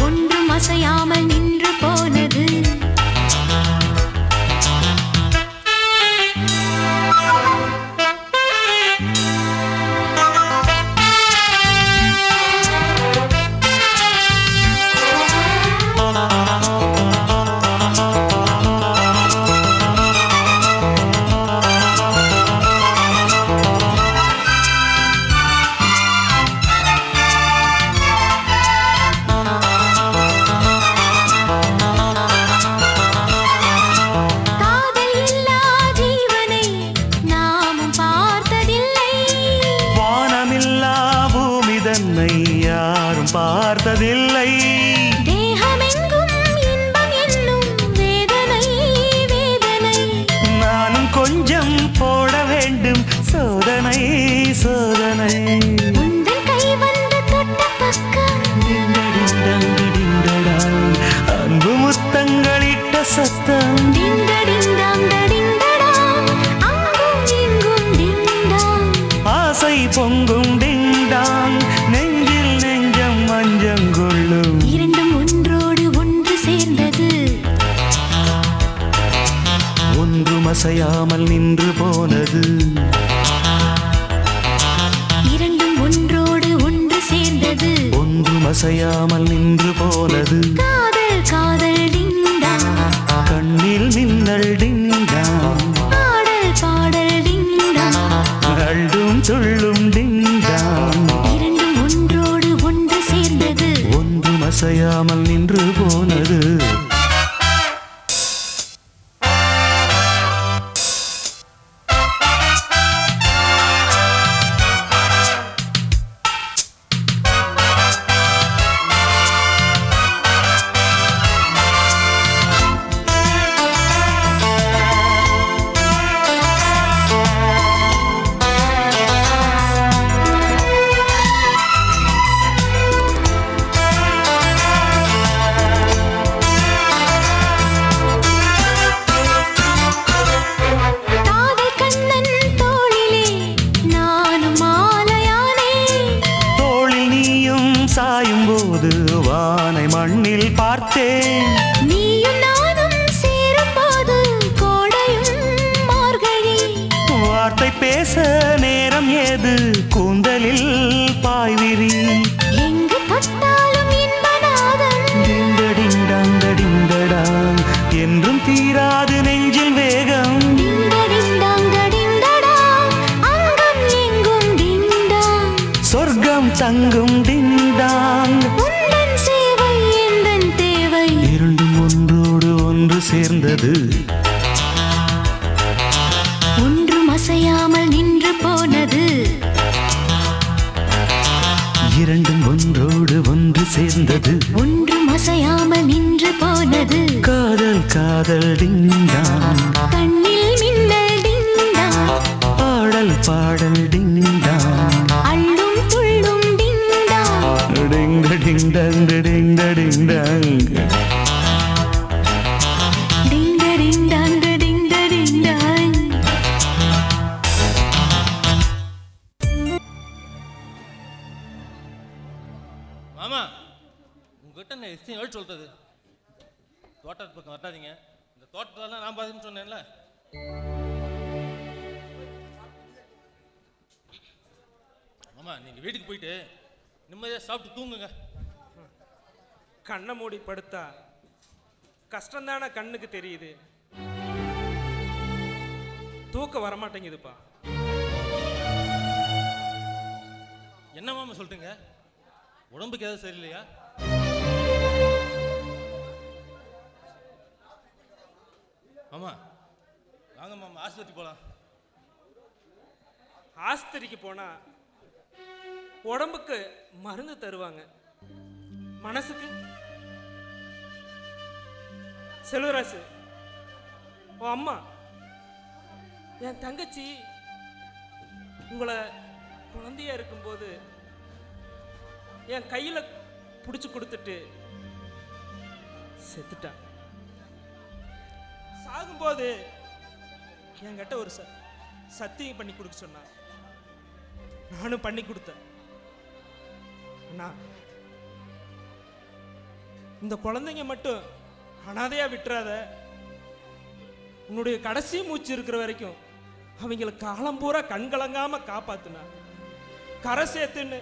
ஒன்றும் அசையாமல் நின்று போனது. அசையாமல் நின்று போனது. இரண்டும் ஒன்றோடு ஒன்று சேர்ந்தது. ஒன்றும் அசையாமல் நின்று போனது. காதல் காதல் டிண்டா, கண்ணில் மின்னல் டிண்டா, பாடல் பாடல் டிண்டா, அள்ளும் துள்ளும் டிண்டா. இரண்டும் ஒன்றோடு ஒன்று சேர்ந்தது. ஒன்றும் அசையாமல் நின்று போனது. வானை மண்ணில் பார்த்தேன். நீயும் நானும் சேரும்போது கோடையும் மார்கழி. வார்த்தை பேச நேரம் ஏது கூந்தலில் பாய்விரி. எங்கு பட்டாலும் இன்பநாதம். டிண்டடிண்டடிண்டடாங் என்றும் தீராது நெஞ்சில் வேகம். டிண்டடிண்டடிண்டடாங் அங்கம் எங்கும் டிண்டாங். சொர்க்கம் தங்கும் டிண்டாங். இரண்டும் ஒன்றோடு ஒன்று சேர்ந்தது. ஒன்றும் அசையாமல் நின்று போனது. இரண்டும் ஒன்றோடு ஒன்று சேர்ந்தது. ஒன்றும் அசையாமல் நின்று போனது. காதல் காதல் டிண்டாங், கண்ணில் மின்னல் டிண்டாங், பாடல் பாடல் டிண்டாங், அள்ளும் துள்ளும் டிண்டாங். டிங்க டிண்டங் டிங்க டிண்டங். மாமா, உங்ககிட்ட நான் எத்தனை சொல்றது, தோட்டத்து பக்கம் வட்டாதீங்க. இந்த தோட்டத்தெல்லாம் நான் பார்த்துன்னு சொன்னேன்ல. மாமா, நீங்க வீட்டுக்கு போயிட்டு நிம்மதியாக சாப்பிட்டு தூங்குங்க. கண்ணை மூடி படுத்தா கஷ்டம்தானே கண்ணுக்கு தெரியுது. தூக்கம் வரமாட்டேங்குதுப்பா. என்ன மாமா சொல்றீங்க? உடம்புக்கு எதாவது சரியில்லையா? மாமா வாங்க மாமா, ஆஸ்பத்திரி போலாம். ஆஸ்பத்திரிக்கு போனா உடம்புக்கு மருந்து தருவாங்க, மனசுக்கு செல்வராசு உன் அம்மா என் தங்கச்சி உங்களை குழந்தையா இருக்கும்போது என் கையில் பிடிச்சி கொடுத்துட்டு செத்துட்டான். சாகும்போது என்கிட்ட ஒரு சத்தியம் பண்ணி கொடுக்க சொன்னான். நானும் பண்ணி கொடுத்தேன். இந்த குழந்தைங்க மட்டும் அனாதையா விட்டுறாத, உன்னுடைய கடைசி மூச்சு இருக்கிற வரைக்கும் அவங்கள காலம் பூரா கண்கலங்காம காப்பாத்துனா, கரை சேர்த்துன்னு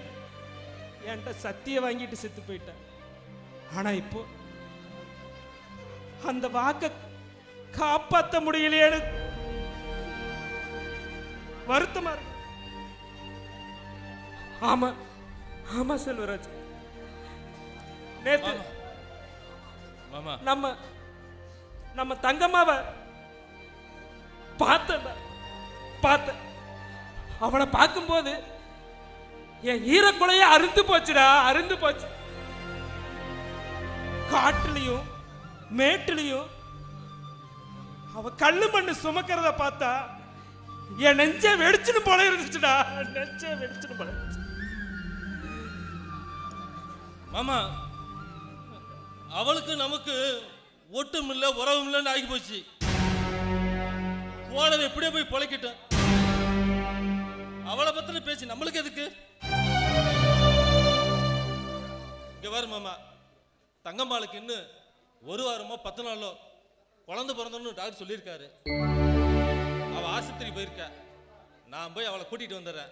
என்கிட்ட சத்திய வாங்கிட்டு செத்து போயிட்டேன். ஆனா இப்போ அந்த வாக்க காப்பாற்ற முடியலையேன்னு வருத்தமா இருக்கு. ஆமா ஆமா செல்வராஜ், நேத்து நம்ம நம்ம தங்கம்மாவ பார்த்தேன். அவளை பார்க்கும்போது என் ஈரக்குலைய அருந்து போச்சுடா, அருந்து போச்சு. காட்டுலயும் மேட்டுலயும் அவ கல்லு மண்ணு சுமக்கிறத பார்த்தா என் நெஞ்ச வெடிச்சுன்னு போல இருந்துச்சுடா, நெஞ்ச வெடிச்சுன்னு போல இருந்துச்சு. மாமா, அவளுக்கு நமக்கு ஒட்டும் இல்லை உறவும் இல்லைன்னு ஆகி போச்சு. போனது எப்படியே போய் பொழைக்கிட்டேன். அவளை பத்தின பேச்சு நம்மளுக்கு எதுக்கு? இங்க வரு மாமா, தங்கம்மாளுக்கு இன்னும் 1 வாரமோ 10 நாளோ குழந்தை பிறந்தோன்னு டாக்டர் சொல்லியிருக்காரு. அவள் ஆஸ்பத்திரி போயிருக்க. நான் போய் அவளை கூட்டிகிட்டு வந்துடுறேன்.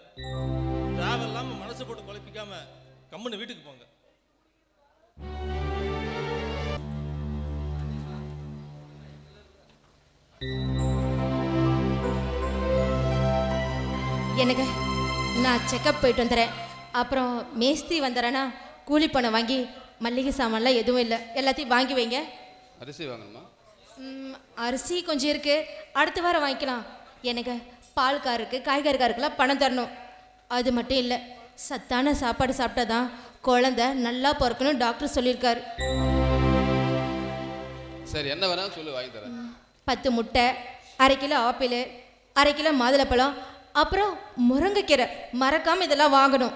டிராவல் இல்லாமல் மனசை போட்டு குழப்பிக்காம கம்முன்னு வீட்டுக்கு போங்க. எனக்கு நான் செக்கப் போயிட்டு வந்துடுறேன். அப்புறம் மேஸ்திரி வந்துடுறேன்னா கூலி பணம் வாங்கி மல்லிகை சாமான்லாம் எதுவும் இல்லை, எல்லாத்தையும் வாங்கி வைங்க. அரிசி வாங்கணுமா? அரிசி கொஞ்சம் இருக்குது, அடுத்த வாரம் வாங்கிக்கலாம். எனக்கு பால்காருக்கு காய்கறிக்காருக்கெல்லாம் பணம் தரணும். அது மட்டும் இல்லை, சத்தான சாப்பாடு சாப்பிட்டா தான் குழந்தை நல்லா பிறக்கணும் டாக்டர் சொல்லியிருக்காரு. சரி, என்ன வேணாலும் சொல்லி வாங்கி தரேன். 10 முட்டை, 1/2 கிலோ ஆப்பிள், 1/2 கிலோ மாதுளப்பழம், அப்புறம் முருங்கைக்கீரை மறக்காமல் இதெல்லாம் வாங்கணும்.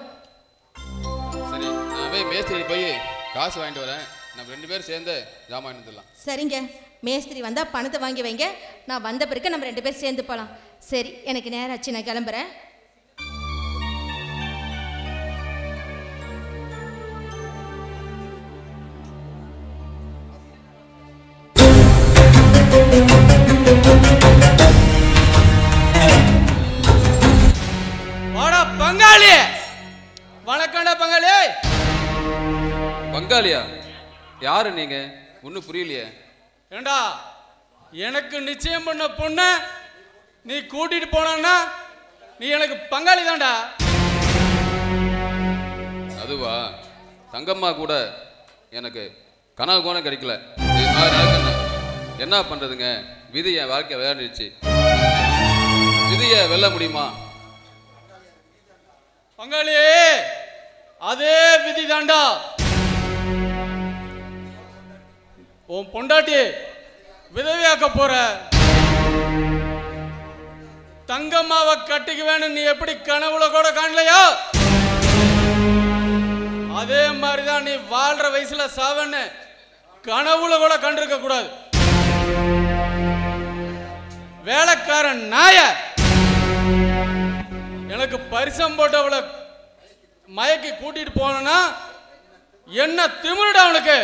சரி, நான் போய் மேஸ்திரி போய் காசு வாங்கிட்டு வரேன். நம்ம 2 பேரும் சேர்ந்து ஜாமான் வாங்கிட்டு வந்துடலாம். சரிங்க, மேஸ்திரி வந்தால் பணத்தை வாங்கி வைங்க. நான் வந்த பிறகு நம்ம 2 பேரும் சேர்ந்து போகலாம். சரி, எனக்கு நேரம் ஆச்சு, நான் கிளம்புறேன். வாடா பங்காளி. வணக்கம்டா பங்காளி. பங்காளியா? யாரு நீங்க? ஒன்றும் புரியலையே. ஏண்டா, எனக்கு நிச்சயம் பண்ண பொண்ண நீ கூட்டிட்டு போனா நீ எனக்கு பங்காளி தான்டா. அதுவா? தங்கம்மா கூட எனக்கு கனவு கூட கிடைக்கல. இது மாதிரி நடக்கணும். என்ன பண்றதுங்க? விதி என் வாழ்க்கை விளையாண்டுச்சு. விதியை வெல்ல முடியுமா? பங்காளி, அதே விதி தாண்டா. உன் பொண்டாட்டி விதவையாக்க போற. தங்கம்மாவை கட்டிக்கு வேணும் நீ எப்படி கனவுல கூட காணலையா, அதே மாதிரிதான் நீ வாழ்ற வயசுல சாவன்னு கனவுல கூட கண்டிருக்க கூடாது. வேலைக்காரன் நாய எனக்கு பரிசம் போட்டவளை மயக்கி கூட்டிட்டு போனா என்ன திமிருடா அவனுக்கு?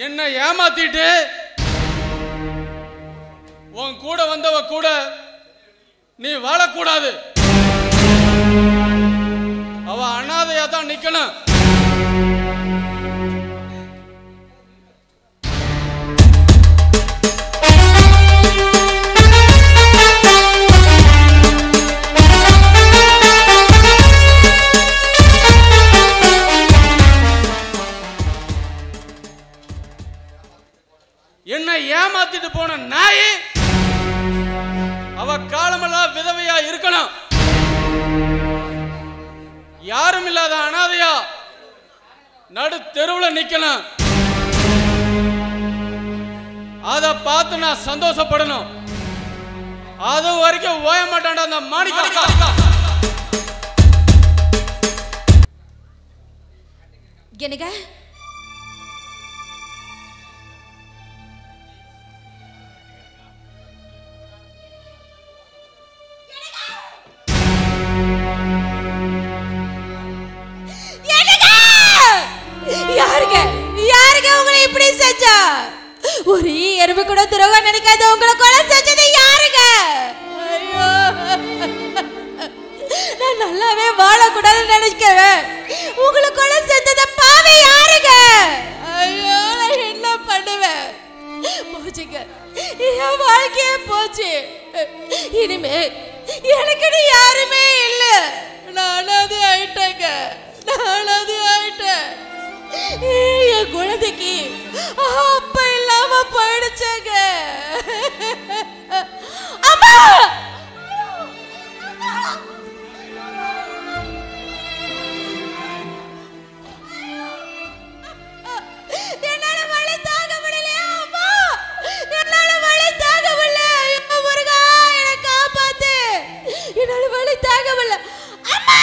என்ன ஏமாத்திட்டு உன் கூட வந்தவ கூட நீ வாழக்கூடாது. அவ அனாதையா தான் நிக்கணும். என்ன ஏமாத்திட்டு போன நாய் அவ காலமெல்லாம் விதவையா இருக்கணும். யாரும் இல்லாத அனாதையா நடு தெருவில் நிக்கணும். அத பார்த்து நான் சந்தோஷப்படணும். அது வரைக்கும் ஓய மாட்டான்டா அந்த மாணிக்கா. எனக்கு ஒரு எறும்பு கூட துரோகம் நினைக்காத உங்களை கொலை செஞ்சது யாருங்க? ஐயோ, நான் நல்லாவே வாழக்கூடாதுன்னு நினைக்கிறேன். உங்களை கொலை செஞ்சத பாவி யாருங்க? ஐயோ, நான் என்ன பண்ணுவேன்? போச்சுங்க, என் வாழ்க்கையே போச்சு. இனிமே எனக்கு யாருமே இல்லை. நானாவது ஆயிட்டேங்க, நானாவது ஆயிட்டேன். என் குழந்தைக்கு அப்ப இல்லாம போயிடுச்சேங்க. அம்மா, என்னால வலி தாங்க முடியலையா? அம்மா, என்னால வலி தாங்க முடியல. அம்மா முருகா, என்னை காப்பாத்து. என்னால வலி தாங்க முடியல. அம்மா,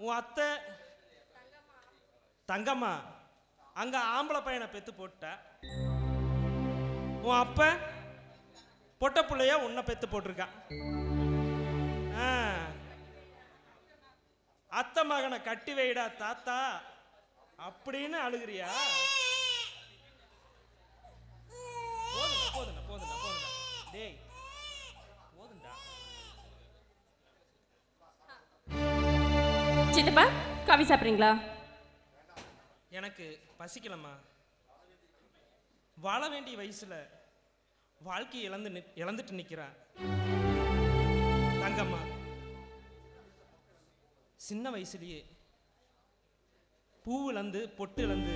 உன் அத்தை தங்கம்மா அங்க ஆம்பளை பையனை பெத்து போட்ட. உன் அப்ப பொட்ட பிள்ளைய உன்னை பெத்து போட்டிருக்கான். அத்தை மகனை கட்டி வைடா தாத்தா அப்படின்னு அழுகிறியா? போதுண்டா போதுண்டா போதுண்டா போதுண்டா டேய் போதுண்டா. சித்தப்பா காஃபி சாப்பிட்றீங்களா? எனக்கு பசிக்கலம்மா. வாழ வேண்டிய வயசுல வாழ்க்கையை இழந்துட்டு நிக்கிறா தங்கம்மா. சின்ன வயசுலயே பூ இழந்து பொட்டு இழந்து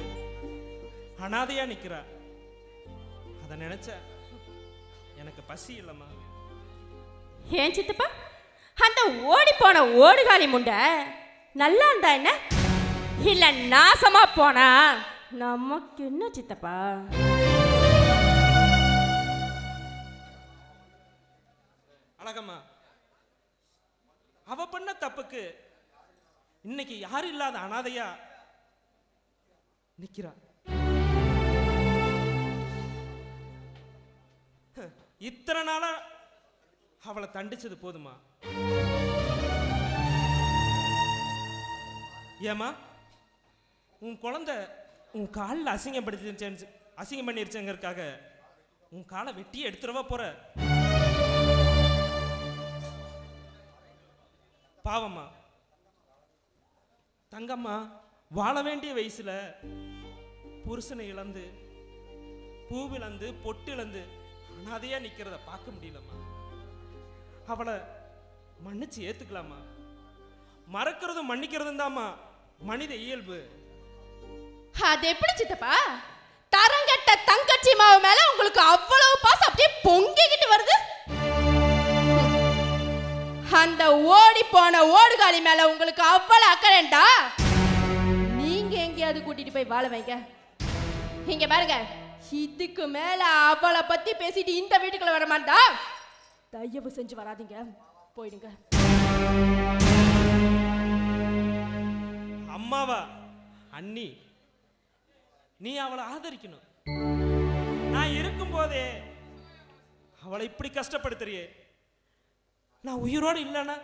அனாதையா நிக்கிறா. அதை நினைச்சா எனக்கு பசி இல்லம்மா. ஏன் சித்தப்பா அந்த ஓடி போன ஓடுகாலி முண்டை நல்லா இருந்தா என்ன, இல்ல நாசமா போனா நமக்கு என்ன சித்தப்பா? அழகம்மா, அவ பண்ண தப்புக்கு இன்னைக்கு யாரும் இல்லாத அனாதையா நிக்கிறா. இத்தனை நாளா அவளை தண்டிச்சது போதுமா? ஏமா உன் குழந்தை உன் காலில் அசிங்கம் பண்ணிருச்சேங்கிறதுக்காக உன் காலை வெட்டி எடுத்துடவா போற? பாவம்மா தங்கம்மா, வாழ வேண்டிய வயசுல புருஷனை இழந்து பூவிழந்து பொட்டு இழந்து அனாதையா நிக்கிறத பார்க்க முடியலம்மா. அவளை மன்னிச்சு ஏத்துக்கலாமா? மறக்கிறதும் மன்னிக்கிறதும் தாம்மா மனித இயல்பு. அது எப்படி சித்தப்பா? தரங்கட்ட தங்கச்சி மாவு மேல உங்களுக்கு அவ்வளவு பாசம் அப்படியே பொங்கிக்கிட்டு வருது. அந்த ஓடி போன ஓடுகாலி மேல உங்களுக்கு அவ்வளவு அக்கறைண்டா நீங்க எங்கேயாவது கூட்டிட்டு போய் வாழ வைங்க. இங்க பாருங்க, இதுக்கு மேல அவளை பத்தி பேசிட்டு இந்த வீட்டுக்குள்ள வர மாட்டா தயவு செஞ்சு வராதீங்க, போயிடுங்க. அம்மாவா அண்ணி, நீ அவளை ஆதரிக்கணும். நான் இருக்கும் போதே அவளை இப்படி கஷ்டப்படுத்துறியே, நான் உயிரோடு இல்லைன்னா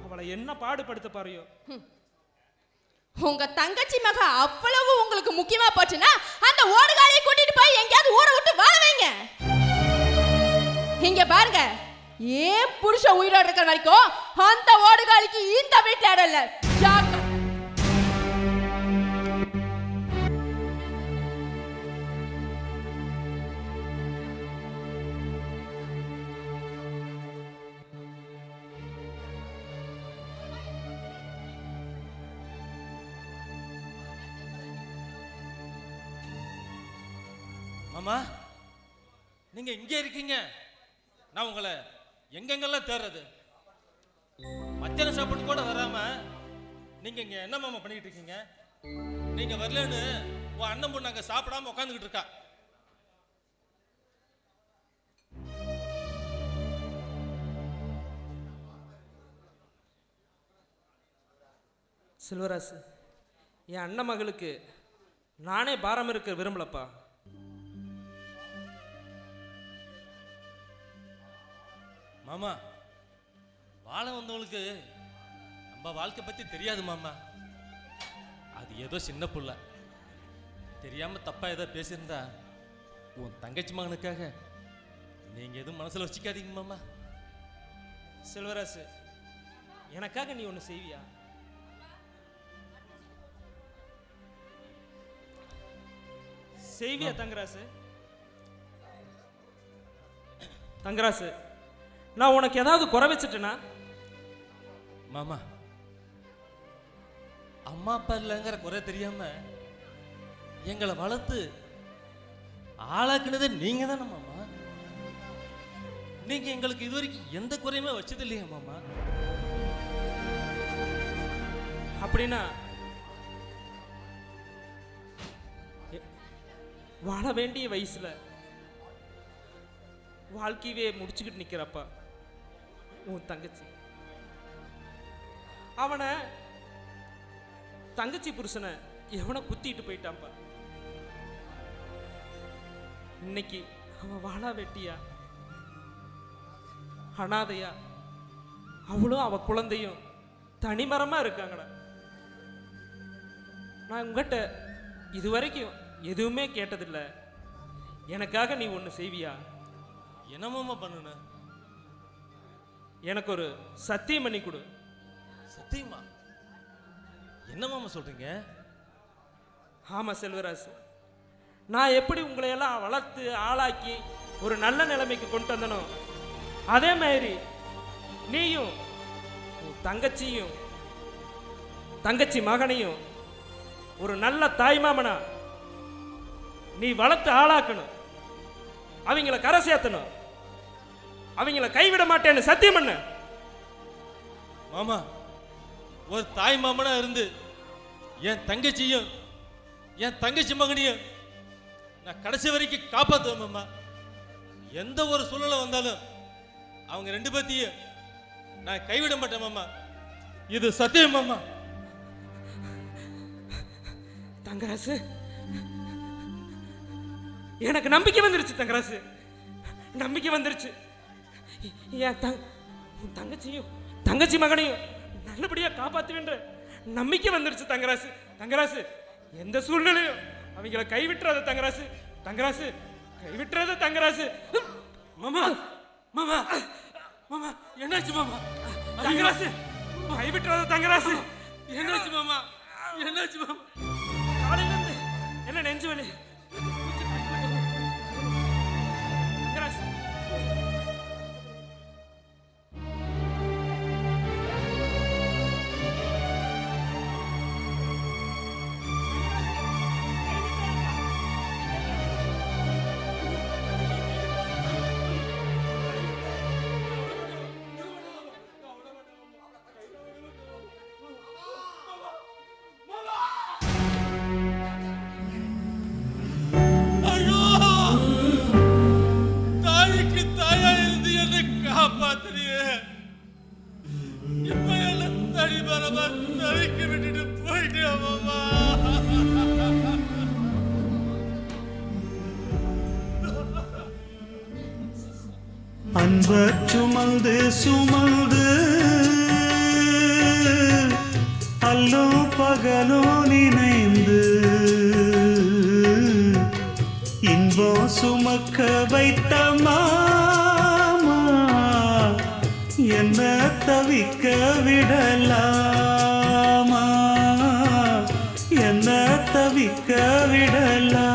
அவளை என்ன பாடுபடுத்த பாருயோ. உங்க தங்கச்சி மக அவ்வளவு உங்களுக்கு முக்கியமா போச்சுன்னா அந்த ஓடுகாலியை கூட்டிட்டு போய் எங்கேயாவது ஊரை விட்டு வாழ வைங்க. இங்க பாருங்க, ஏன் புருஷன் உயிரோடு இருக்கிற வரைக்கும் அந்த ஓடுகாலிக்கு இந்த வீட்டுல இடம் இல்ல. மாமா, நீங்க இங்க இருக்கீங்க, நான் உங்களை எங்கெங்கெல்லாம் தேடுறது. மத்தியான சாப்பாடு கூட வராம நீங்க இங்க என்ன மாமா பண்ணிட்டு இருக்கீங்க? நீங்க வரலன்னு உன் அண்ணன் பொண்ணு அங்க சாப்பிடாம உட்காந்துக்கிட்டு இருக்கா. செல்வராசு, என் அண்ணன் மகளுக்கு நானே பாரம் இருக்க விரும்பலப்பா. மாமா, வாழ வந்தவங்களுக்கு நம்ம வாழ்க்கை பத்தி தெரியாது மாமா. அது ஏதோ சின்ன புள்ள தெரியாம தப்பா ஏதோ பேசியிருந்தா உன் தங்கச்சி மகனுக்காக நீங்க எதுவும் மனசுல வச்சுக்காதீங்க மாமா. செல்வராசு, எனக்காக நீ ஒன்று செய்வியா? செய்வியா தங்கராசு? தங்கராசு, நான் உனக்கு ஏதாவது குறை வச்சுட்டேனா? மாமா, அம்மா அப்பா இல்லைங்கிற குறை தெரியாம எங்களை வளர்த்து ஆளாக்குனதே நீங்க தானே மாமா. நீங்க எங்களுக்கு இதுவரைக்கும் எந்த குறையுமே வச்சது இல்லையா மாமா? அப்படின்னா வாழ வேண்டிய வயசுல வாழ்க்கையவே முடிச்சுக்கிட்டு நிக்கிறப்பா உன் தங்கச்சி. அவனை தங்கச்சி புருஷனை எவனை குத்திட்டு போயிட்டான்ப்பா. இன்னைக்கு அவன் வாழா வெட்டியா அனாதையா அவளும் அவ குழந்தையும் தனிமரமா இருக்காங்கடா. நான் உங்ககிட்ட இதுவரைக்கும் எதுவுமே கேட்டதில்லை. எனக்காக நீ ஒன்று செய்வியா? என்னமாமா பண்ணுன? எனக்கு ஒரு சத்தியம் பண்ணி கொடு. சத்தியமா? என்னமாமா சொல்றீங்க? ஆமா செல்வராசு, நான் எப்படி உங்களையெல்லாம் வளர்த்து ஆளாக்கி ஒரு நல்ல நிலைமைக்கு கொண்டு வந்தனோ அதே மாதிரி நீயும் தங்கச்சியும் தங்கச்சி மகனையும் ஒரு நல்ல தாய் மாமனா நீ வளர்த்து ஆளாக்கணும். அவங்கள கரை சேர்த்தணும். அவங்கள கைவிட மாட்டேன்னு சத்தியம் பண்ண. மாமா, ஒரு தாய் மாமனா இருந்து என் தங்கச்சியும் என் தங்கச்சி மகனையும் நான் கடைசி வரைக்கும் காப்பாற்றுவேன் மாமா. எந்த ஒரு சூழ்நிலை வந்தாலும் அவங்க ரெண்டு பேத்தையும் நான் கைவிட மாட்டேன் மாமா. இது சத்தியம் மாமா. தங்கராசு, எனக்கு நம்பிக்கை வந்துருச்சு. தங்கராசு, நம்பிக்கை வந்துருச்சு. என் தங்கச்சியும் தங்கச்சி மகனையும் நல்லபடியா காப்பாத்துவேன்ற நம்பிக்கை வந்துருச்சு. தங்கராசு, தங்கராசு, எந்த சூழ்நிலையும் அவங்கள கைவிட்டுறாத தங்கராசு. தங்கராசு, கைவிட்டுறாத தங்கராசு. மாமா, மாமா, மாமா, என்னாச்சு மாமா? தங்கராசு, கைவிட்டுறாத தங்கராசு. என்னாச்சு மாமா? என்னாச்சு மாமா? காலையில இருந்து என்ன நெஞ்சு வலி. தங்கராசு, அன்பர் சுமந்து சுமந்து அல்லோ பகலோ நினைந்து இன்பம் சுமக்க வைத்த மாமா என்ன தவிக்க விடலாமா, என்ன தவிக்க விடலாமா.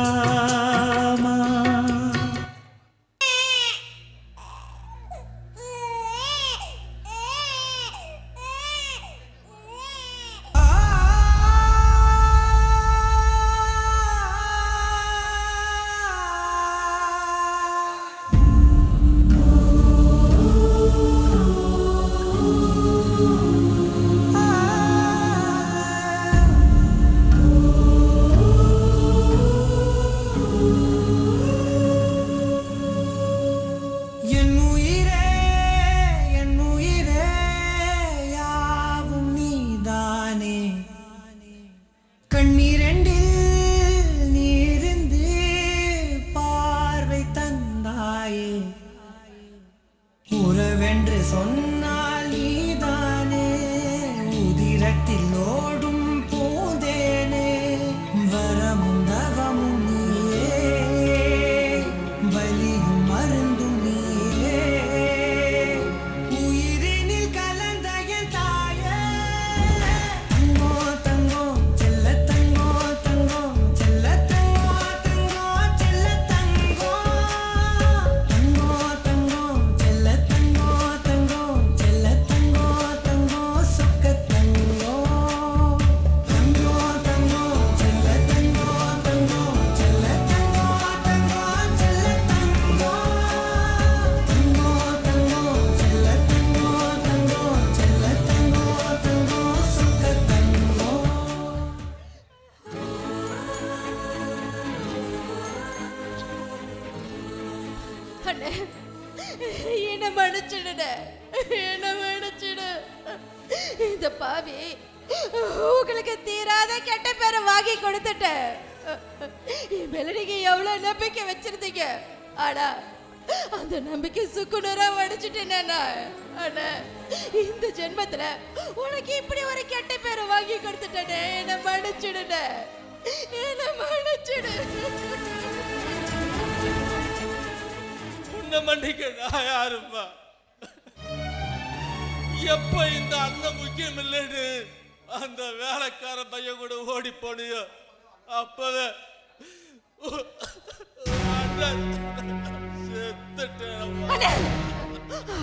இந்த பாவி உங்களுக்கு தீராத கெட்ட பேரை வாங்கி கொடுத்துட்டேன். என் மேல நீங்க எவ்வளவு நம்பிக்கை வச்சிருந்தீங்க, ஆனா அந்த நம்பிக்கை சுக்குநூறா வடிச்சிட்டேன். ஆனா இந்த ஜென்மத்துல உனக்கு இப்படி ஒரு கெட்ட பேரை வாங்கி கொடுத்துட்டேனே. என்ன மன்னிச்சிடுன, என்ன மன்னிச்சிடு. உன்னை மன்னிக்க நான் யாருப்பா? எப்ப இந்த அண்ணன் முக்கியம் இல்லைன்னு அந்த வேலைக்கார பையன் கூட ஓடி போனியோ அப்பவே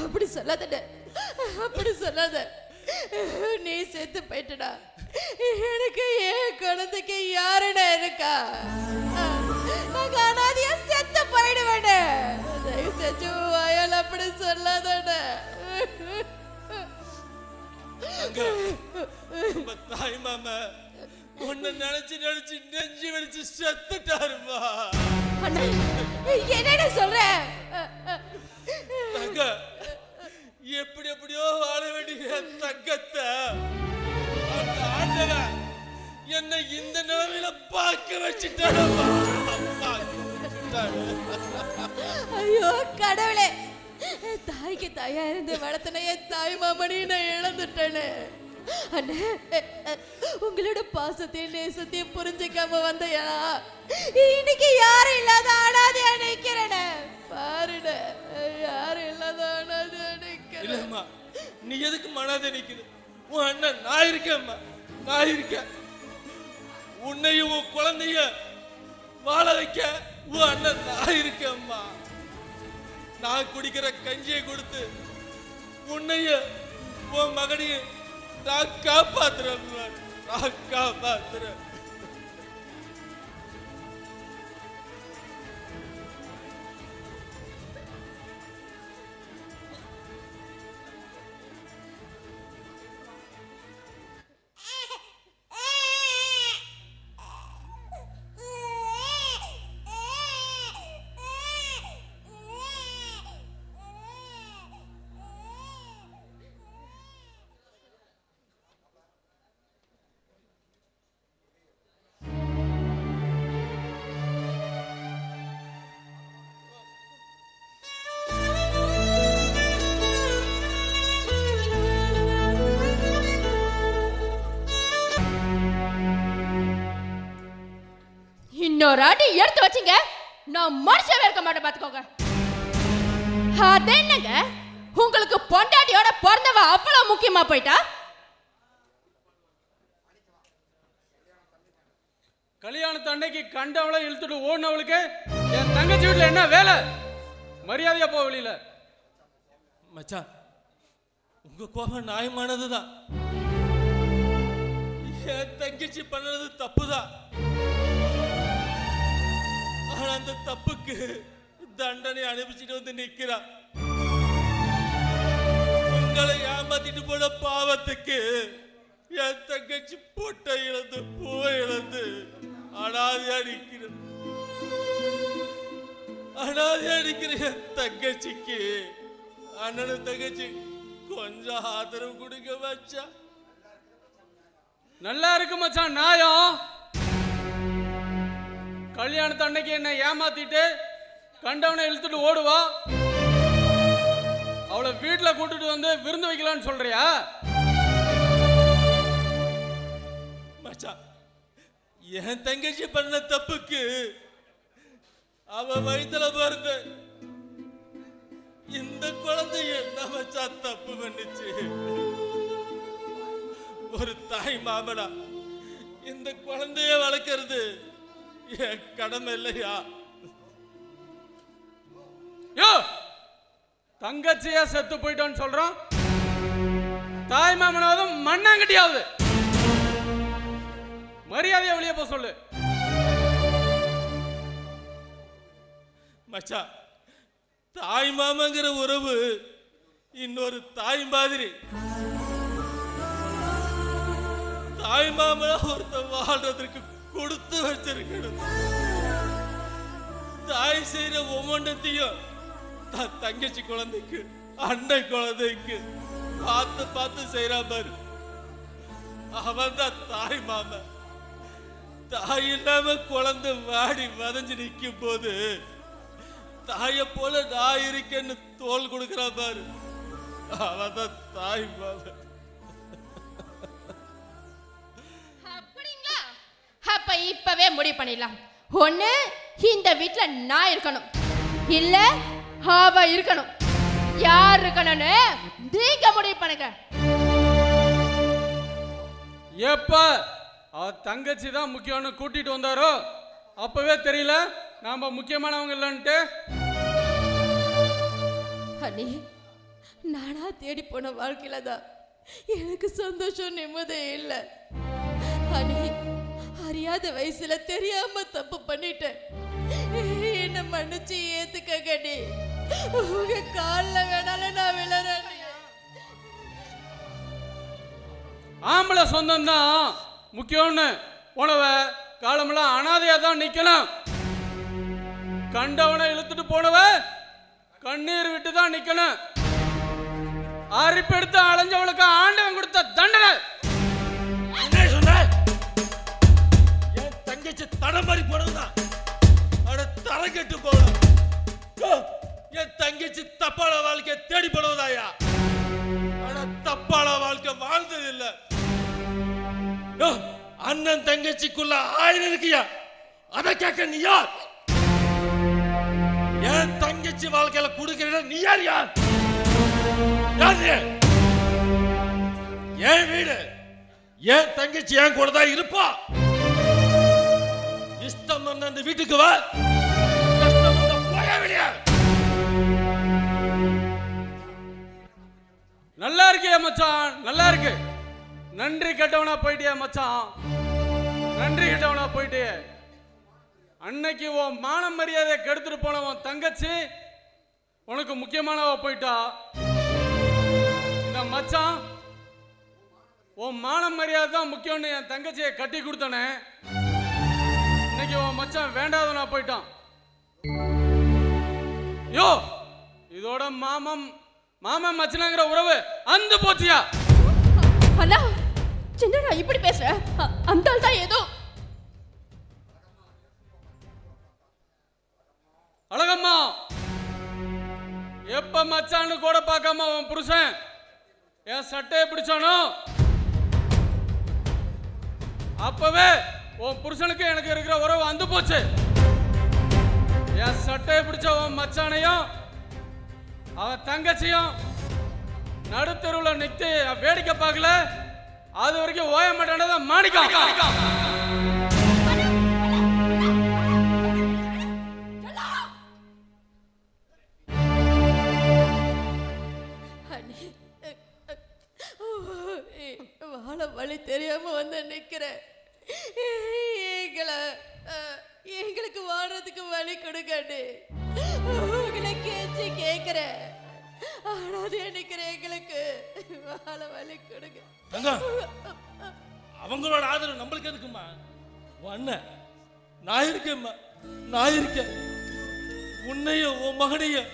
அப்படி சொல்லாத, அப்படி சொல்லாத. நீ செத்து போயிட்டடா. எனக்கு ஏன் குழந்தைக்கு யாருடா இருக்கா? நான் அனாதையா செத்து போயிடுவேன். தயவு செஞ்சு வயல் அப்படி சொல்லாத. தாய் மாமா உன்னை நினைச்சு நினைச்சு நெஞ்சு வெடிச்சு செத்துட்டாருமா. என்ன சொல்ற? தங்க எப்படி எப்படியோ வாழ வேண்டிய தங்கத்தை அந்த ஆண்டவன் என்னை இந்த நிலைமையில பார்க்க வச்சுட்டாருமா. ஐயோ கடவுளே, தாய்க்கு தாயா இருந்து வளர்த்தன என் தாய் மாமனையும் நான் இழந்துட்டேன்னு. அண்ணே, உங்களோட பாசத்தையும் நேசத்தையும் புரிஞ்சுக்காம வந்தையா இன்னைக்கு யாரும் இல்லாத அனாதையா நிக்கிறேன்னு பாருட. யாரும் இல்லாத அனாதையா நிக்கிறேன். நீ எதுக்கு மனாதை நிக்குது? உன் அண்ணன் நான் இருக்கேன்மா, நான் இருக்கேன். உன்னையும் உன் குழந்தைய வாழ வைக்க உன் அண்ணன் நான் இருக்கேன்மா. நான் குடிக்கிற கஞ்சியை கொடுத்து உன்னைய உன் மகனையும் நான் காப்பாத்துறேன், நான் காப்பாத்துறேன். இன்னொரு அடி எடுத்து வச்சிங்க நான் மனுஷன் இருக்க மாட்டேன் பாத்துக்கோங்க. அது என்னங்க உங்களுக்கு பொண்டாட்டியோட பிறந்தவ அவ்வளவு முக்கியமா போயிட்டா? கல்யாணத்து அன்னைக்கு கண்டவளை இழுத்துட்டு ஓடினவளுக்கு என் தங்கச்சி வீட்டுல என்ன வேலை? மரியாதையா போ வெளியில. மச்சான், உங்க கோபம் நியாயமானதுதான். என் தங்கச்சி பண்ணது தப்புதான். ஆனா அந்த தப்புக்கு தண்டனை அனுப்பிச்சிட்டு வந்து நிக்கிறான். உங்களை ஏமாத்திட்டு போன பாவத்துக்கு என் தங்கச்சி பொட்டை இழந்து பூவை இழந்து அனாதையா நிக்கிற அனாதையா நிக்கிற என் தங்கச்சிக்கு அண்ணனும் தங்கச்சி கொஞ்சம் ஆதரவு கொடுக்க வச்சா நல்லா இருக்கு மச்சான் நியாயம். கல்யாணத்து அன்னைக்கு என்ன ஏமாத்திட்டு கண்டவனை இழுத்துட்டு ஓடுவா, அவளை வீட்டுல கூட்டிட்டு வந்து விருந்து வைக்கலான்னு சொல்றியா? மச்சான், என் தங்கச்சி பண்ண தப்புக்கு அவ வயித்துல பிறந்த இந்த குழந்தை என்ன மச்சான் தப்பு பண்ணுச்சு? ஒரு தாய் மாமனா இந்த குழந்தைய வளர்க்கறது என் கடமை இல்லையா? யோ, தங்கச்சியா செத்து போயிட்டோன்னு சொல்றோம், தாய் மாமனாவது மண்ணாங்கட்டியாவது. மரியாதையா வெளியே போ சொல்லு. மச்சான், தாய் மாமங்கிற உறவு இன்னொரு தாய் மாதிரி. தாய் மாமனா ஒருத்த வாழ்றதுக்கு கொடுத்து வச்சிருக்கணும். தாய் செய்யற ஒவ்வொன்றத்தையும் தங்கச்சி குழந்தைக்கு அண்ணன் குழந்தைக்கு பார்த்து பார்த்து செய்யறா பாரு. அவன் தான் தாய் மாமன். தாய் இல்லாம குழந்தை வாடி வதஞ்சு நிற்கும் போது தாயை போல நான் இருக்கேன்னு தோல் கொடுக்கிறா பாரு, அவன் தான் தாய் மாமன். அப்படிங்களா? அப்ப இப்பவே முடிவு பண்ணிடலாம். ஒண்ணு இந்த வீட்டுல நான் இருக்கணும், இல்ல அவ இருக்கணும். யார் இருக்கணும்னு நீங்க முடிவு பண்ணுங்க. எப்ப அவ தங்கச்சி தான் முக்கியம்னு கூட்டிட்டு வந்தாரோ அப்பவே தெரியல நாம முக்கியமானவங்க இல்லைன்ட்டு. அண்ணி, நானா தேடி போன வாழ்க்கையில தான் எனக்கு சந்தோஷம் நிம்மதியே இல்லை. அண்ணி, அறியாத வயசுல தெரியாம தப்பு பண்ணிட்டேன். என்ன மன்னிச்சு ஏத்துக்கங்க அண்ணி. உங்க கால்ல வேணாலும் நான் விழறேன். ஆம்பளை சொந்தம் தான் முக்கியம்னு போனவ காலமெல்லாம் அனாதையா தான் நிக்கணும். கண்டவனை இழுத்துட்டு போனவ கண்ணீர் விட்டு தான் நிக்கணும். அரிப்பெடுத்து அலைஞ்சவளுக்கு ஆண்டவன் கொடுத்த தண்டனை. என்ன சொன்ன? என் தங்கச்சி தடமாறி போனதுதான் தரக்கெட்டு போகணும். என் தங்கச்சி தப்பான வாழ்க்கை தேடி போனதாயா? ஆனா தப்பான வாழ்க்கை வாழ்ந்தது இல்ல. அண்ணன் தங்கச்சிக்குள்ள 1000 இருக்கியா? அதை கேட்க நீ யார்? என் தங்கச்சி வாழ்க்கையில குடுக்கிற நீ யார்? யார் என் வீடு, என் தங்கச்சி என் கூட தான் இருப்பா. இஷ்டம் வந்த அந்த வீட்டுக்கு வா, கஷ்டம் வந்த போய வெளிய. நல்லா இருக்கியா மச்சான்? நல்லா இருக்கு. நன்றி கெட்டவனா போயிட்டியா மச்சான்? நன்றி கெட்டவனா போயிட்டே. அன்னைக்கு உன் மான மரியாதை கெடுத்துட்டு போன உன் தங்கச்சி உனக்கு முக்கியமானவ போயிட்டா. இந்த மச்சான் உன் மான மரியாதை தான் முக்கியம்னு என் தங்கச்சியை கட்டி கொடுத்தானே, இன்னைக்கு உன் மச்சான் வேண்டாதவனா போயிட்டான். யோ, இதோட மாமன் மச்சனாங்கிற உறவு அந்த போச்சியா? அண்ணா, சின்னடா இப்படி பேசுற? அந்த ஆள் தான் ஏதோ. அழகம்மா, எப்ப மச்சான்னு கூட பார்க்காம உன் புருஷன் என் சட்டையை பிடிச்சானோ அப்பவே உன் புருஷனுக்கு எனக்கு இருக்கிற உறவு அந்த போச்சு. என் சட்டையை பிடிச்ச உன் மச்சானையும் அவன் தங்கச்சியும் நடுத்தருவில் நிறுத்தி வேடிக்கை பார்க்கல, அது வரைக்கும் ஓய மாட்டானதான் மாணிக்கம். வாழ வழி தெரியாம வந்து நிக்கிறேன். எங்களுக்கு வாழறதுக்கு வழி கொடுக்காது. உங்களை கேச்சு கேட்கிறேன். ஆனாதே நிக்கிறேன், எங்களுக்கு வாழ வழி கொடுங்க. அவங்களோட ஆதரவு நம்மளுக்கு இருக்குமா? அண்ணன் நான் இருக்கேம்மா, நான் இருக்கேன். உன்னையும் உன் மகனையும்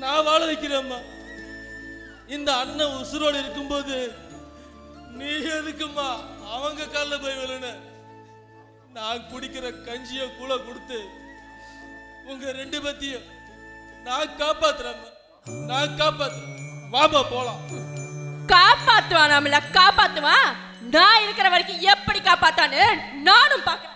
நான் வாழ வைக்கிறேம்மா. இந்த அண்ணன் உசுரோடு இருக்கும்போது நீ எதுக்குமா அவங்க காலில் போய் விழுன? நான் குடிக்கிற கஞ்சிய கூட கொடுத்து உங்க 2 பேத்தையும் நான் காப்பாத்துறேன். நான் காப்பாத்துறேன். வாமா போலாம். காப்பாத்துவான், நம்மள காப்பாத்துவான். நான் இருக்கிற வரைக்கும் எப்படி காப்பாத்தான்னு நானும் பார்க்கிறேன்.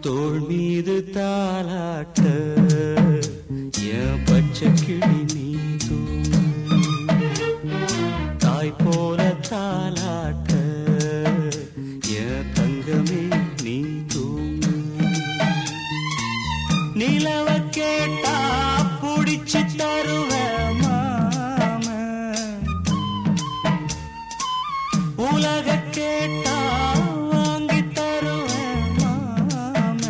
தோள் மீது தாலாட்ட என் பச்சை கிளி நீ தூங்கு, தாய் போல தாலாட்ட என் தங்கமே நீ தூங்கு. நிலவ கேட்டா புடிச்சு தருவ மாம, உலக கேட்டா வாங்கி தருவ மாம.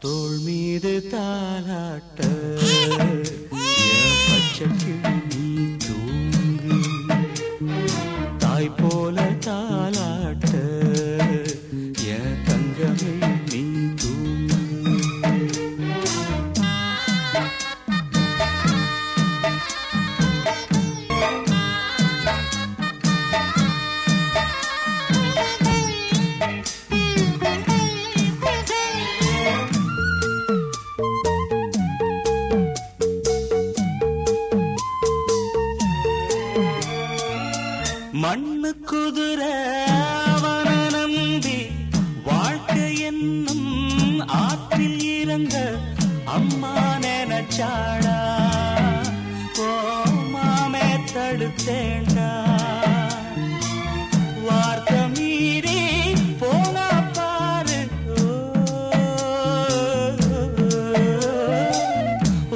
தோள் மீது மீது தாலாட்ட என் பச்சை கிளி தூங்கு தாய் போல தாலாட்ட என் தங்கமே நீ தூங்கு மண்ணு குதிரை அவன நம்பி வாழ்க்கை என்னும் ஆற்றில் இறங்க அம்மா நினைச்சாடா ஓ மாமே தடுத்தேண்டா வார்த்தை மீறி போனா பாரு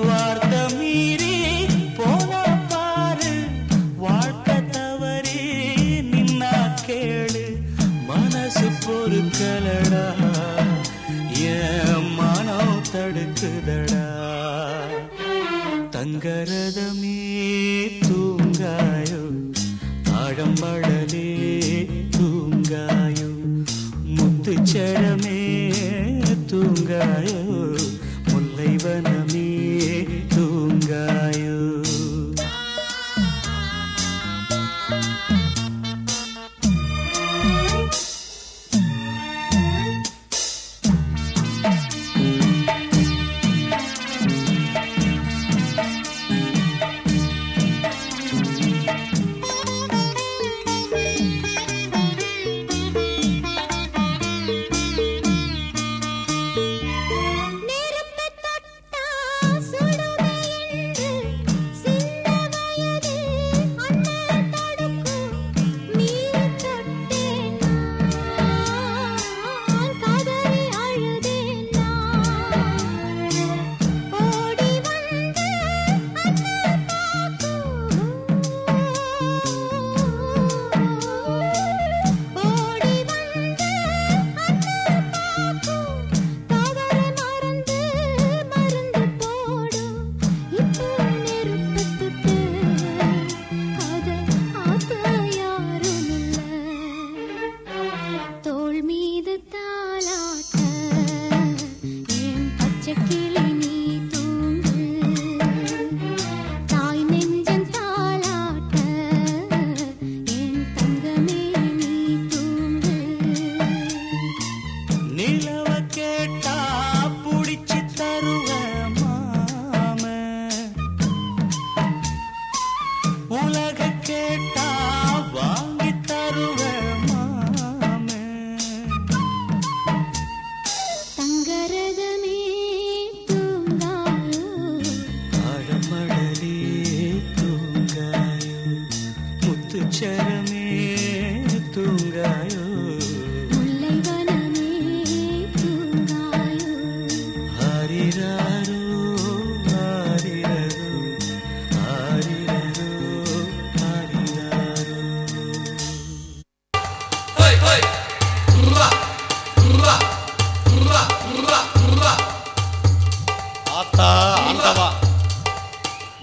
வார்த்தை மீறி போனா பாரு வாழ்க்கை தவறி நின்னா கேளு மனசு பொறுக்கலடா என் மனம் தடுக்குதடா தங்கரதமே தூங்காயோ தாழம்படலே தூங்காயோ முத்துச்சரமே தூங்காயோ முல்லைவனமே தூங்காயோ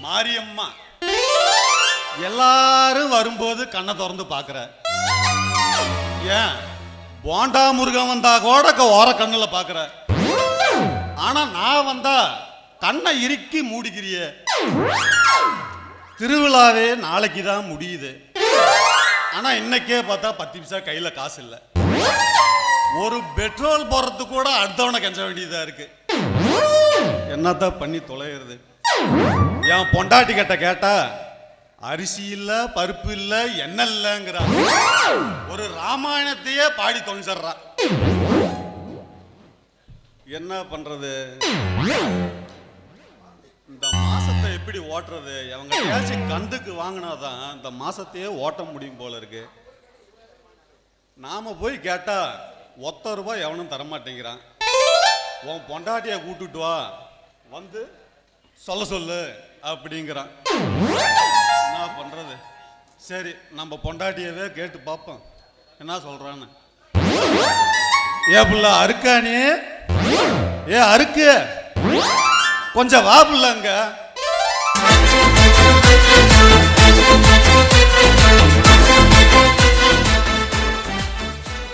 மாரியம்மா எல்லாரும் வரும்போது கண்ணை திறந்து பாக்குற ஏன் போண்டா முருகன் வந்தா கூட ஓர கண்ணுல பாக்குற ஆனா நான் வந்தா கண்ணை இறுக்கி மூடிக்கிறிய திருவிழாவே நாளைக்கு தான் முடியுது ஆனா இன்னைக்கே பார்த்தா 10 பைசா கையில காசு இல்ல ஒரு பெட்ரோல் போறதுக்கு கூட அடுத்தவனை கெஞ்ச வேண்டியதா இருக்கு என்னத்தான் பண்ணி தொலைகிறது என் பொண்டாட்டி கிட்ட கேட்டா அரிசி இல்ல பருப்பு இல்ல எண்ணெய் இல்லங்கிற ஒரு ராமாயணத்தையே பாடி தொலைச்சிடுறா என்ன பண்றது இந்த மாசத்தை எப்படி ஓட்டுறது அவங்க கந்துக்கு வாங்கினாதான் இந்த மாசத்தையே ஓட்ட முடியும் போல இருக்கு நாம போய் கேட்டா ₹1 எவனும் தரமாட்டேங்கிறான் உன் பொண்டாட்டிய கூட்டுட்டு வா வந்து சொல்ல சொல்லு அப்படிங்கிறான் என்ன பண்றது சரி நம்ம பொண்டாட்டியவே கேட்டு பார்ப்போம் என்ன சொல்றான்னு ஏ புள்ள அறுக்கானே ஏ அறுக்கு கொஞ்சம் வாப்புலங்க.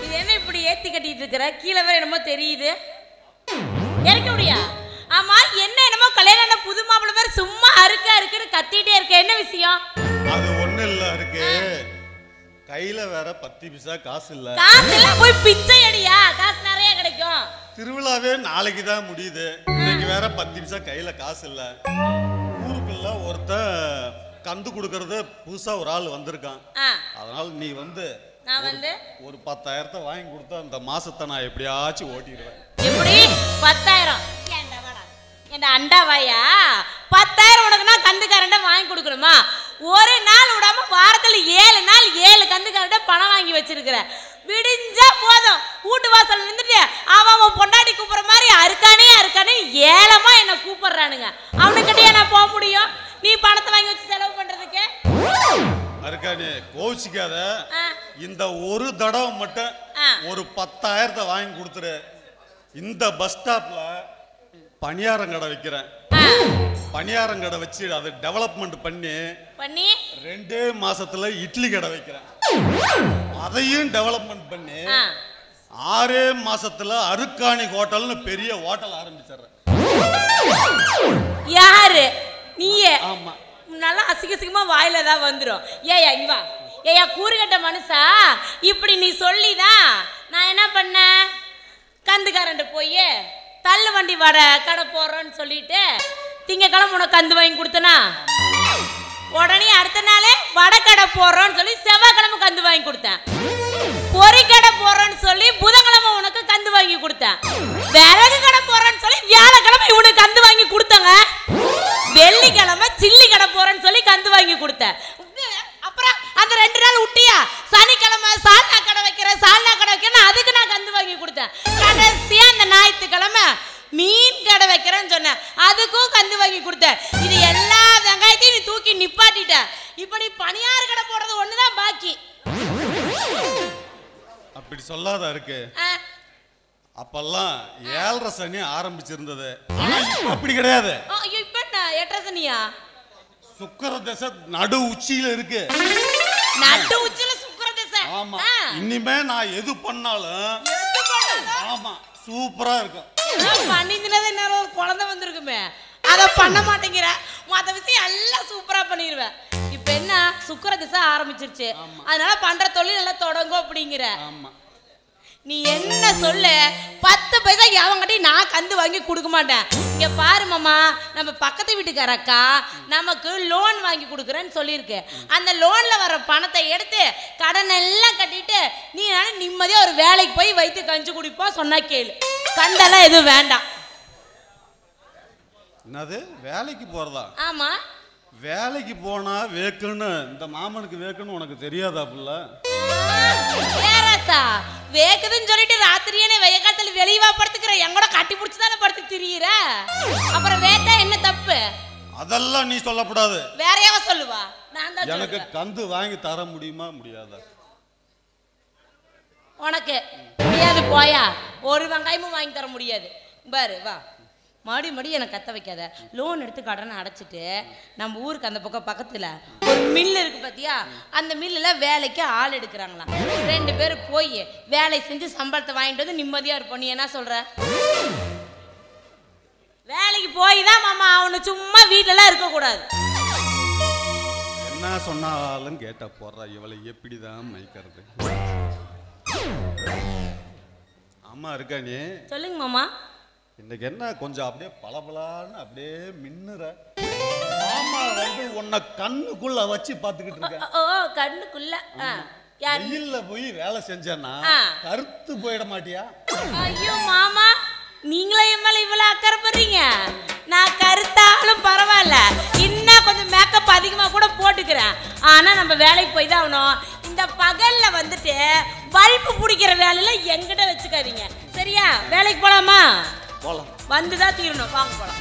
இது என்ன இப்படி ஏத்தி கட்டிட்டு இருக்கிற? கீழே வேற என்னமோ தெரியுது. இறக்க முடியா? ஆமா, என்ன என்னமோ கல்யாணம் புது மாப்பிள்ளை மாதிரி சும்மா அறுக்குன்னு கத்திட்டே இருக்க, என்ன விஷயம்? அது ஒண்ணு இல்ல இருக்கு, கையில வேற 10 பைசா காசு இல்ல. காசு இல்ல போய் பிச்சை அடியா, காசு நிறைய கிடைக்கும். திருவிழாவே நாளைக்கு தான் முடியுது, இன்னைக்கு வேற 10 பைசா கையில காசு இல்ல. ஊருக்குள்ள ஒருத்த கந்து கொடுக்கறது புதுசா ஒரு ஆள் வந்திருக்கான். அதனால நீ வந்து நான் வந்து ஒரு 10,000 வாங்கி கொடுத்தா அந்த மாசத்தை நான் எப்படியாச்சும் ஓட்டிடுவேன். எப்படி 10,000? என்ன அண்டா வாயா? 10,000 உனக்கு நான் கந்துக்காரண்ட வாங்கி கொடுக்கணுமா? ஒரு நாள் விடாம வாரத்துல 7 நாள் 7 கந்துக்காரண்ட பணம் வாங்கி வச்சிருக்கிற. விடிஞ்சா போதும் வீட்டு வாசல் நின்றுட்டு அவன் பொண்டாட்டி கூப்பிடுற மாதிரி அறுக்கானே ஏலமா என்ன கூப்பிடுறானுங்க. அவனுக்கிட்டே நான் போக முடியும்? நீ பணத்தை வாங்கி வச்சு செலவு பண்றதுக்கு? அருக்கானே கோவிச்சுக்காத, இந்த ஒரு தடவை மட்டும் ஒரு 10,000 வாங்கி கொடுத்துரு. இந்த பஸ் ஸ்டாப்ல பணியாரம் கடை வைக்கிறேன். பணியாரம் கடை வச்சு அதை டெவலப்மெண்ட் பண்ணி 2 மாசத்துல இட்லி கடை வைக்கிறேன். அதையும் டெவலப்மெண்ட் பண்ணி 6 மாசத்துல அருக்காணி ஹோட்டல்னு பெரிய ஹோட்டல் ஆரம்பிச்சிடுறேன். யாரு நீயே? ஆமா. நல்லா அசிங்கமா வாயில தான் வந்துடும். ஏயா இங்க வா. ஏயா கூறுகட்ட மனுஷா, இப்படி நீ சொல்லிதான் நான் என்ன பண்ணேன்? கந்துக்காரன்ட்டு போய் தள்ளு வண்டி வடை கடை போடுறோன்னு சொல்லிட்டு திங்கக்கிழமை உனக்கு கந்து வாங்கி கொடுத்தனா, உடனே அடுத்த நாளே வடை கடை போடுறோன்னு சொல்லி செவ்வாய்க்கிழமை கந்து வாங்கி கொடுத்தேன். பொறி கடை போடுறோன்னு சொல்லி புதன்கிழமை உனக்கு கந்து வாங்கி கொடுத்தேன். விறகு கடை போடுறோன்னு சொல்லி வியாழக்கிழமை இவனுக்கு கந்து வாங்கி கொடுத்தங்க. வெள்ளிக்கிழமை சில்லி கடை போறேன்னு சொல்லி கந்து வாங்கி கொடுத்தேன். அப்புறம் அந்த 2 நாள் விட்டியா? சனிக்கிழமை சால்னா கடை வைக்கிறேன் அதுக்கு நான் கந்து வாங்கி கொடுத்தேன். கடைசியா அந்த ஞாயிற்றுக்கிழமை மீன் கடை வைக்கிறேன்னு சொன்னேன், அதுக்கும் கந்து வாங்கி கொடுத்தேன். இது எல்லா வெங்காயத்தையும் நீ தூக்கி நிப்பாட்டிட்ட. இப்ப நீ பணியார் கடை போடுறது ஒண்ணுதான் பாக்கி. அப்படி சொல்லாத இருக்கு. அப்பெல்லாம் 7:30 சனி ஆரம்பிச்சிருந்தது, அப்படி கிடையாது. இப்ப என்ன 8:30 சனியா? சுக்கிர தசை நடு உச்சியில இருக்கு. நடு உச்சியில சுக்கிர தசை. ஆமா, இனிமே நான் எது பண்ணாலும் ஆமா சூப்பரா இருக்கும். பண்ணினது இன்னொரு ஒரு குழந்தை வந்திருக்குமே, அதை பண்ண மாட்டேங்கிற. மற்ற விஷயம் எல்லாம் சூப்பரா பண்ணிடுவேன். இப்ப என்ன சுக்கிர தசை ஆரம்பிச்சிருச்சு, அதனால பண்ற தொழில் எல்லாம் தொடங்கும் அப்படிங்கிற. நீ என்ன சொல்லு, 10 பைசா அவங்ககிட்ட நான் கந்து வாங்கி கொடுக்க மாட்டேன். இங்க பாரு மாமா, நம்ம பக்கத்து வீட்டுக்கார அக்கா நமக்கு லோன் வாங்கி கொடுக்குறேன்னு சொல்லியிருக்கு. அந்த லோன்ல வர பணத்தை எடுத்து கடன் எல்லாம் கட்டிட்டு நீ நிம்மதியா ஒரு வேலைக்கு போய் வைத்து கஞ்சி குடிப்போம் சொன்னா கேளு. கண்டெல்லாம் எதுவும் வேண்டாம். என்னது வேலைக்கு போறதா? ஆமா, வேலைக்கு போனா வேக்குன்னு இந்த மாமனுக்கு வேக்குன்னு உனக்கு தெரியாதா புள்ள? வேக்குதுன்னு சொல்லிட்டு ராத்திரியே வெய்ய காலத்துல வெளியவா படுத்துக்கிற? எங்கூட கட்டி பிடிச்சுதானே படுத்து திரியிற. அப்புறம் வேட்டா என்ன தப்பு? அதெல்லாம் நீ சொல்லக்கூடாது. வேற யாவ சொல்லுவா? நான் தான் எனக்கு கந்து வாங்கி தர முடியுமா முடியாதா? உனக்கு முடியாது போயா, ஒரு வெங்காயமும் வாங்கி தர முடியாது. பாரு வா, மடி எனக்கு கத்த வைக்காத. லோன் எடுத்து கடனை அடைச்சிட்டு நம்ம ஊருக்கு அந்த பக்கம் பக்கத்தில் ஒரு மில் இருக்கு பார்த்தியா, அந்த மில்லில் வேலைக்கு ஆள் எடுக்கிறாங்களாம். 2 பேர் போய் வேலை செஞ்சு சம்பளத்தை வாங்கிட்டு வந்து நிம்மதியாக இருப்போம். நீ என்ன சொல்கிற? வேலைக்கு போய் தான் மாமா அவனு, சும்மா வீட்டிலலாம் இருக்கக்கூடாது. என்ன சொன்னாலும் கேட்ட போடுறா இவளை எப்படிதான் மைக்கிறது. ஆமா இருக்கா நீ? சொல்லுங்க மாமா. இன்னைக்கு என்ன கொஞ்சம் அப்படியே பளபளன்னு அப்படியே மின்னுற. ஆமா வந்து உன்னை கண்ணுக்குள்ள வச்சு பாத்துக்கிட்டு இருக்கேன். ஓ கண்ணுக்குள்ள? வெயில்ல போய் வேலை செஞ்சேன்னா கருத்து போயிட மாட்டியா? ஐயோ மாமா, நீங்களே என் மேல இவ்வளவு அக்கறை பண்றீங்க. நான் கருத்தாலும் பரவாயில்ல, இன்னும் கொஞ்சம் மேக்கப் அதிகமா கூட போட்டுக்கிறேன். ஆனா நம்ம வேலைக்கு போய் தான் ஆகணும். இந்த பகல்ல வந்துட்டு பல்பு பிடிக்கிற வேலையில எங்கிட்ட வச்சுக்காதீங்க சரியா? வேலைக்கு போலாமா? போலாம். வந்துதான் தீரணும். வாங்க போலாம்.